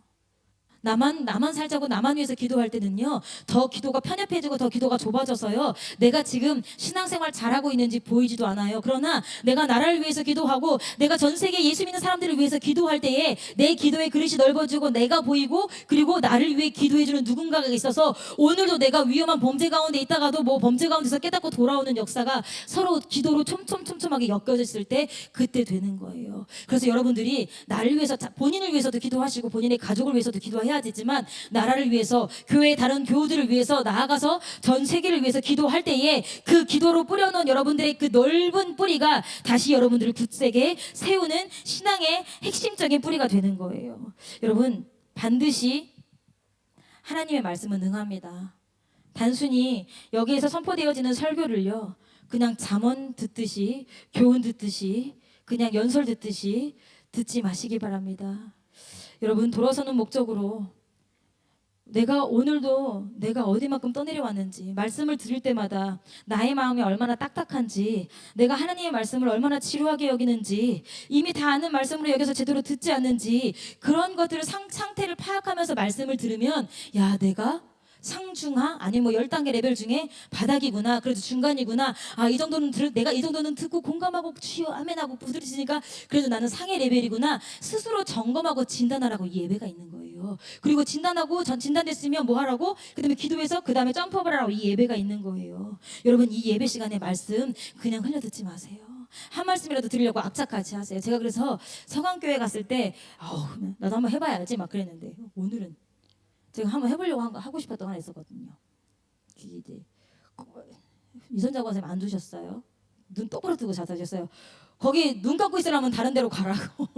나만 살자고 나만 위해서 기도할 때는요 더 기도가 편협해지고 더 기도가 좁아져서요 내가 지금 신앙생활 잘하고 있는지 보이지도 않아요. 그러나 내가 나라를 위해서 기도하고 내가 전 세계 예수 믿는 사람들을 위해서 기도할 때에 내 기도의 그릇이 넓어지고 내가 보이고 그리고 나를 위해 기도해주는 누군가가 있어서 오늘도 내가 위험한 범죄 가운데 있다가도 뭐 범죄 가운데서 깨닫고 돌아오는 역사가 서로 기도로 촘촘하게 엮여졌을 때 그때 되는 거예요. 그래서 여러분들이 나를 위해서 본인을 위해서도 기도하시고 본인의 가족을 위해서도 기도해야 되지만 나라를 위해서 교회의 다른 교우들을 위해서 나아가서 전 세계를 위해서 기도할 때에 그 기도로 뿌려놓은 여러분들의 그 넓은 뿌리가 다시 여러분들을 굳세게 세우는 신앙의 핵심적인 뿌리가 되는 거예요. 여러분 반드시 하나님의 말씀은 응합니다. 단순히 여기에서 선포되어지는 설교를요 그냥 잠언 듣듯이 교훈 듣듯이 그냥 연설 듣듯이 듣지 마시기 바랍니다. 여러분 돌아서는 목적으로 내가 오늘도 내가 어디만큼 떠내려왔는지 말씀을 들을 때마다 나의 마음이 얼마나 딱딱한지 내가 하나님의 말씀을 얼마나 지루하게 여기는지 이미 다 아는 말씀으로 여겨서 제대로 듣지 않는지 그런 것들을 상태를 파악하면서 말씀을 들으면 야 내가 상중하 아니면 뭐 10단계 레벨 중에 바닥이구나 그래도 중간이구나 아 이 정도는 내가 이 정도는 듣고 공감하고 주여 아멘하고 부드러지니까 그래도 나는 상의 레벨이구나 스스로 점검하고 진단하라고 이 예배가 있는 거예요. 그리고 진단하고 진단됐으면 뭐 하라고 그 다음에 기도해서 그 다음에 점프업을 하라고 이 예배가 있는 거예요. 여러분 이 예배 시간에 말씀 그냥 흘려 듣지 마세요. 한 말씀이라도 들으려고 악착같이 하세요. 제가 그래서 서강교회 갔을 때 나도 한번 해봐야지 막 그랬는데 오늘은 제가 한번 해보려고 하고 싶었던 거 하나 있었거든요. 이제 이선자고 선생님 안 두셨어요. 눈 똑바로 뜨고 자자셨어요. 거기 눈 감고 있으라면 다른 데로 가라고.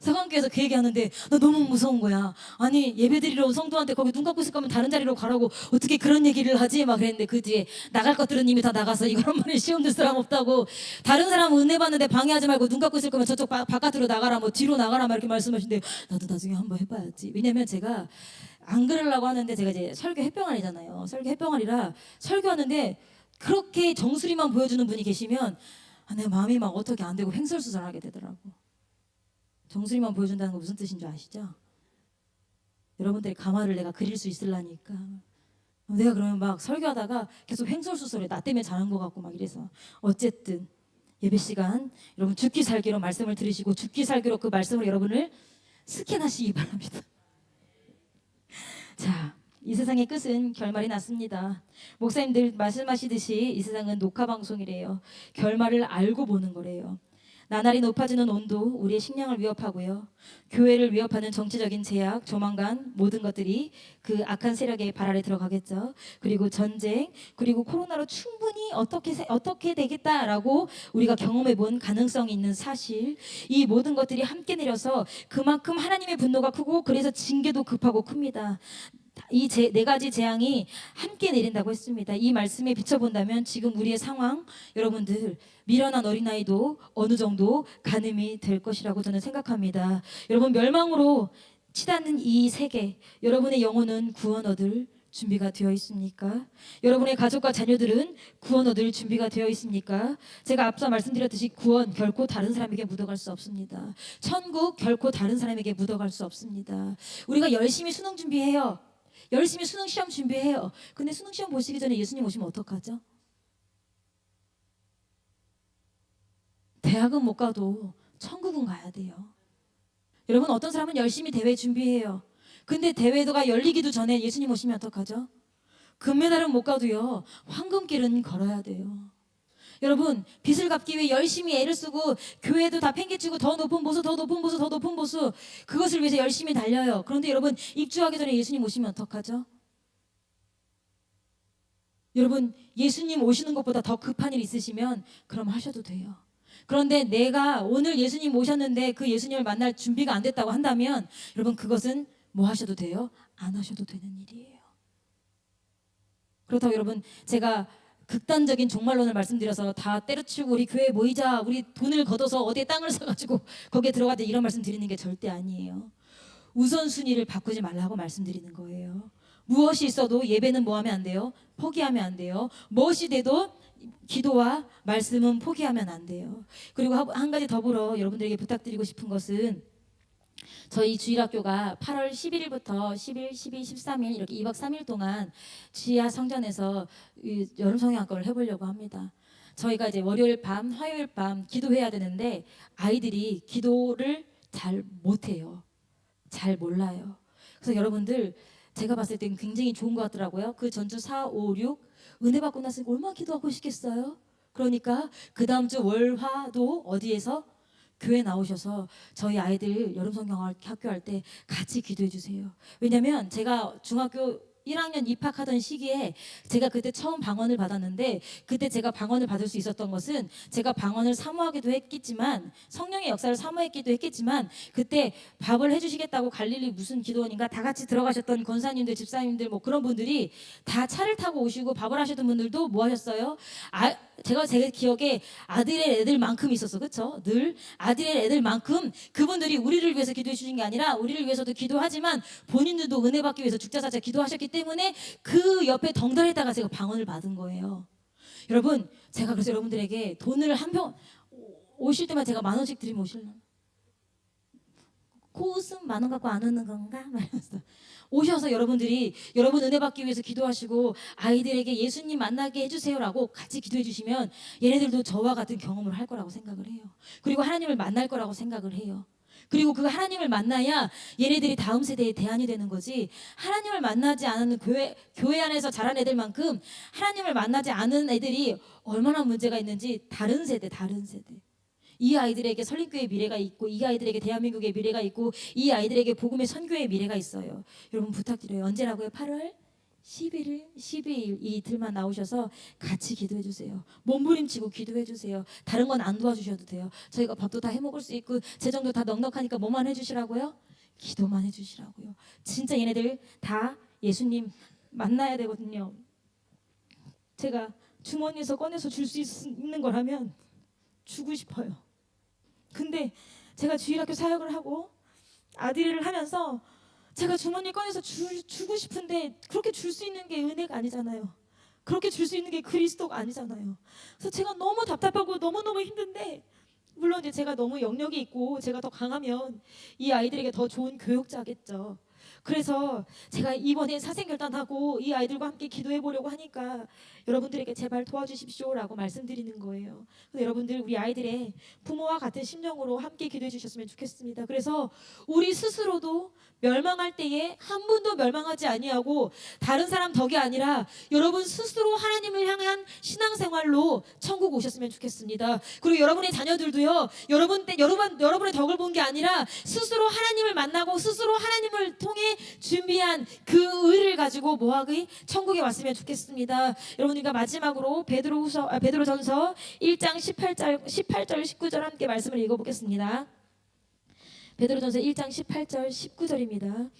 서강교에서 그 얘기하는데 나 너무 무서운 거야. 아니 예배드리러 온 성도한테 거기 눈 감고 있을 거면 다른 자리로 가라고 어떻게 그런 얘기를 하지? 막 그랬는데 그 뒤에 나갈 것들은 이미 다 나가서 이거란 말에 시험 들 사람 없다고. 다른 사람은 은혜 받는데 방해하지 말고 눈 감고 있을 거면 저쪽 바깥으로 나가라, 뭐 뒤로 나가라 막 이렇게 말씀하시는데 나도 나중에 한번 해봐야지. 왜냐면 제가 안 그러려고 하는데 제가 이제 설교 햇병아리잖아요. 설교 햇병아리라 설교하는데 그렇게 정수리만 보여주는 분이 계시면 내 마음이 막 어떻게 안 되고 횡설수설하게 되더라고. 정수리만 보여준다는 거 무슨 뜻인 줄 아시죠? 여러분들의 가마를 내가 그릴 수 있으려니까. 내가 그러면 막 설교하다가 계속 횡설수설해. 나 때문에 잘한 것 같고 막 이래서. 어쨌든 예배 시간 여러분 죽기 살기로 말씀을 들으시고 죽기 살기로 그 말씀으로 여러분을 스캔하시기 바랍니다. 자, 이 세상의 끝은 결말이 났습니다. 목사님들 말씀하시듯이 이 세상은 녹화 방송이래요. 결말을 알고 보는 거래요. 나날이 높아지는 온도 우리의 식량을 위협하고요. 교회를 위협하는 정치적인 제약, 조만간 모든 것들이 그 악한 세력의 발 아래 들어가겠죠. 그리고 전쟁, 그리고 코로나로 충분히 어떻게 되겠다라고 우리가 경험해 본 가능성이 있는 사실, 이 모든 것들이 함께 내려서 그만큼 하나님의 분노가 크고 그래서 징계도 급하고 큽니다. 이 네 가지 재앙이 함께 내린다고 했습니다. 이 말씀에 비춰본다면 지금 우리의 상황, 여러분들 미련한 어린아이도 어느 정도 가늠이 될 것이라고 저는 생각합니다. 여러분 멸망으로 치닫는 이 세계, 여러분의 영혼은 구원 얻을 준비가 되어 있습니까? 여러분의 가족과 자녀들은 구원 얻을 준비가 되어 있습니까? 제가 앞서 말씀드렸듯이 구원 결코 다른 사람에게 묻어갈 수 없습니다. 천국 결코 다른 사람에게 묻어갈 수 없습니다. 우리가 열심히 수능 준비해요. 열심히 수능 시험 준비해요. 근데 수능 시험 보시기 전에 예수님 오시면 어떡하죠? 대학은 못 가도 천국은 가야 돼요. 여러분 어떤 사람은 열심히 대회 준비해요. 근데 대회가 열리기도 전에 예수님 오시면 어떡하죠? 금메달은 못 가도요. 황금길은 걸어야 돼요. 여러분 빚을 갚기 위해 열심히 애를 쓰고 교회도 다 팽개치고 더 높은 보수 더 높은 보수 더 높은 보수 그것을 위해서 열심히 달려요. 그런데 여러분 입주하기 전에 예수님 오시면 어떡하죠? 여러분 예수님 오시는 것보다 더 급한 일 있으시면 그럼 하셔도 돼요. 그런데 내가 오늘 예수님 오셨는데 그 예수님을 만날 준비가 안 됐다고 한다면 여러분 그것은 뭐 하셔도 돼요? 안 하셔도 되는 일이에요. 그렇다고 여러분 제가 극단적인 종말론을 말씀드려서 다 때려치우고 우리 교회에 모이자, 우리 돈을 걷어서 어디에 땅을 사가지고 거기에 들어가자 이런 말씀 드리는 게 절대 아니에요. 우선순위를 바꾸지 말라고 말씀드리는 거예요. 무엇이 있어도 예배는 뭐 하면 안 돼요? 포기하면 안 돼요. 무엇이 돼도 기도와 말씀은 포기하면 안 돼요. 그리고 한 가지 더불어 여러분들에게 부탁드리고 싶은 것은 저희 주일학교가 8월 11일부터 10일, 12, 13일 이렇게 2박 3일 동안 지하 성전에서 여름 성경학과를 해보려고 합니다. 저희가 이제 월요일 밤, 화요일 밤 기도해야 되는데 아이들이 기도를 잘 못해요. 잘 몰라요. 그래서 여러분들 제가 봤을 땐 굉장히 좋은 것 같더라고요. 그 전주 4, 5, 6 은혜 받고 났으니까 얼마나 기도하고 싶겠어요. 그러니까 그 다음 주 월, 화도 어디에서? 교회 나오셔서 저희 아이들 여름 성경 학교 할 때 같이 기도해 주세요. 왜냐면 제가 중학교 1학년 입학하던 시기에 제가 그때 처음 방언을 받았는데 그때 제가 방언을 받을 수 있었던 것은 제가 방언을 사모하기도 했겠지만 성령의 역사를 사모했기도 했겠지만 그때 밥을 해주시겠다고 갈릴리 무슨 기도원인가 다 같이 들어가셨던 권사님들 집사님들 뭐 그런 분들이 다 차를 타고 오시고 밥을 하셨던 분들도 뭐 하셨어요? 제가 제 기억에 아들의 애들만큼 있었어. 그렇죠? 늘 아들의 애들만큼 그분들이 우리를 위해서 기도해 주신 게 아니라 우리를 위해서도 기도하지만 본인들도 은혜 받기 위해서 죽자사자 기도하셨기 때문에 그 옆에 덩달에다가 제가 방언을 받은 거예요. 여러분 제가 그래서 여러분들에게 돈을 한 병 오실 때만 제가 10,000원씩 드리면 오실래요? 코웃음 10,000원 갖고 안 오는 건가? 말면서 오셔서 여러분들이 여러분 은혜 받기 위해서 기도하시고 아이들에게 예수님 만나게 해주세요라고 같이 기도해 주시면 얘네들도 저와 같은 경험을 할 거라고 생각을 해요. 그리고 하나님을 만날 거라고 생각을 해요. 그리고 그 하나님을 만나야 얘네들이 다음 세대의 대안이 되는 거지. 하나님을 만나지 않은 교회 안에서 자란 애들만큼 하나님을 만나지 않은 애들이 얼마나 문제가 있는지 다른 세대 이 아이들에게 설립교회의 미래가 있고 이 아이들에게 대한민국의 미래가 있고 이 아이들에게 복음의 선교의 미래가 있어요. 여러분 부탁드려요. 언제라고요? 8월 11일, 12일 이 이틀만 나오셔서 같이 기도해 주세요. 몸부림치고 기도해 주세요. 다른 건 안 도와주셔도 돼요. 저희가 밥도 다 해먹을 수 있고 재정도 다 넉넉하니까 뭐만 해주시라고요? 기도만 해주시라고요. 진짜 얘네들 다 예수님 만나야 되거든요. 제가 주머니에서 꺼내서 줄 수 있는 거라면 주고 싶어요. 근데 제가 주일학교 사역을 하고 아들을 하면서 제가 주머니 꺼내서 주고 싶은데 그렇게 줄 수 있는 게 은혜가 아니잖아요. 그렇게 줄 수 있는 게 그리스도가 아니잖아요. 그래서 제가 너무 답답하고 너무너무 힘든데, 물론 이제 제가 너무 영역이 있고 제가 더 강하면 이 아이들에게 더 좋은 교육자겠죠. 그래서 제가 이번에 사생결단하고 이 아이들과 함께 기도해 보려고 하니까 여러분들에게 제발 도와주십시오라고 말씀드리는 거예요. 근데 여러분들 우리 아이들의 부모와 같은 심령으로 함께 기도해 주셨으면 좋겠습니다. 그래서 우리 스스로도 멸망할 때에 한 분도 멸망하지 아니하고 다른 사람 덕이 아니라 여러분 스스로 하나님을 향한 신앙생활로 천국 오셨으면 좋겠습니다. 그리고 여러분의 자녀들도요, 여러분의 덕을 본 게 아니라 스스로 하나님을 만나고 스스로 하나님을 통해 준비한 그 의를 가지고 뭐하기 천국에 왔으면 좋겠습니다. 여러분과 마지막으로 베드로전서 1장 18절 19절 함께 말씀을 읽어보겠습니다. 베드로전서 1장 18절 19절입니다.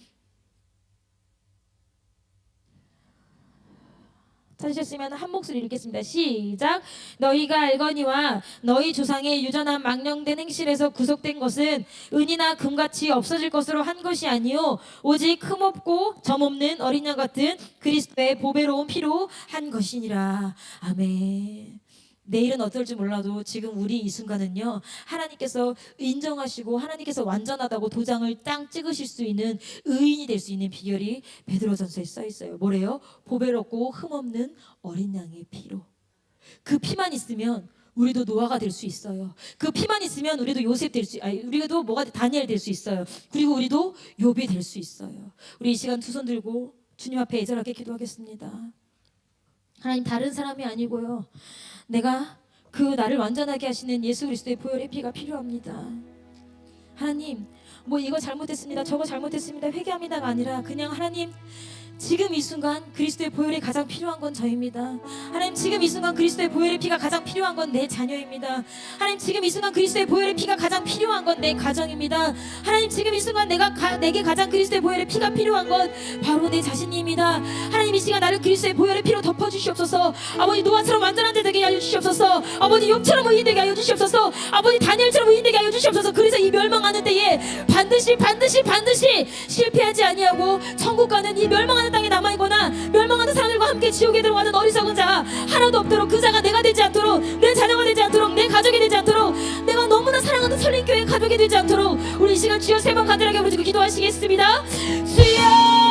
찾으셨으면 한 목소리 읽겠습니다. 시작. 너희가 알거니와 너희 조상의 유전한 망령된 행실에서 구속된 것은 은이나 금같이 없어질 것으로 한 것이 아니요 오직 흠없고 점없는 어린 양 같은 그리스도의 보배로운 피로 한 것이니라. 아멘. 내일은 어떨지 몰라도 지금 우리 이 순간은요, 하나님께서 인정하시고 하나님께서 완전하다고 도장을 땅 찍으실 수 있는 의인이 될 수 있는 비결이 베드로전서에 써 있어요. 뭐래요? 보배롭고 흠없는 어린 양의 피로. 그 피만 있으면 우리도 노아가 될 수 있어요. 그 피만 있으면 우리도 요셉 우리도 다니엘 될 수 있어요. 그리고 우리도 욥이 될 수 있어요. 우리 이 시간 두 손 들고 주님 앞에 애절하게 기도하겠습니다. 하나님, 다른 사람이 아니고요, 내가 그 나를 완전하게 하시는 예수 그리스도의 보혈의 피가 필요합니다. 하나님, 뭐 이거 잘못했습니다, 저거 잘못했습니다, 회개합니다가 아니라 그냥 하나님, 지금 이 순간 그리스도의 보혈이 가장 필요한 건 저입니다. 하나님, 지금 이 순간 그리스도의 보혈의 피가 가장 필요한 건 내 자녀입니다. 하나님, 지금 이 순간 그리스도의 보혈의 피가 가장 필요한 건 내 가정입니다. 하나님, 지금 이 순간 내게 가장 그리스도의 보혈의 피가 필요한 건 바로 내 자신입니다. 하나님, 이 시간 나를 그리스도의 보혈의 피로 덮어주시옵소서. 아버지, 노아처럼 완전한 자 되게 하여 주시옵소서. 아버지, 욥처럼 의인 되게 하여 주시옵소서. 아버지, 다니엘처럼 의인 되게 하여 주시옵소서. 그래서 이 멸망하는 때에 반드시 실패하지 아니하고 천국 가는 이 멸망하는 땅에 남아있거나 멸망하는 사람들과 함께 지옥에 들어가는 어리석은 자 하나도 없도록, 그 자가 내가 되지 않도록, 내 자녀가 되지 않도록, 내 가족이 되지 않도록, 내가 너무나 사랑하는 설린교회 가족이 되지 않도록 우리 이 시간 주여 세 번 간절하게 부르짖고 기도하시겠습니다. 주여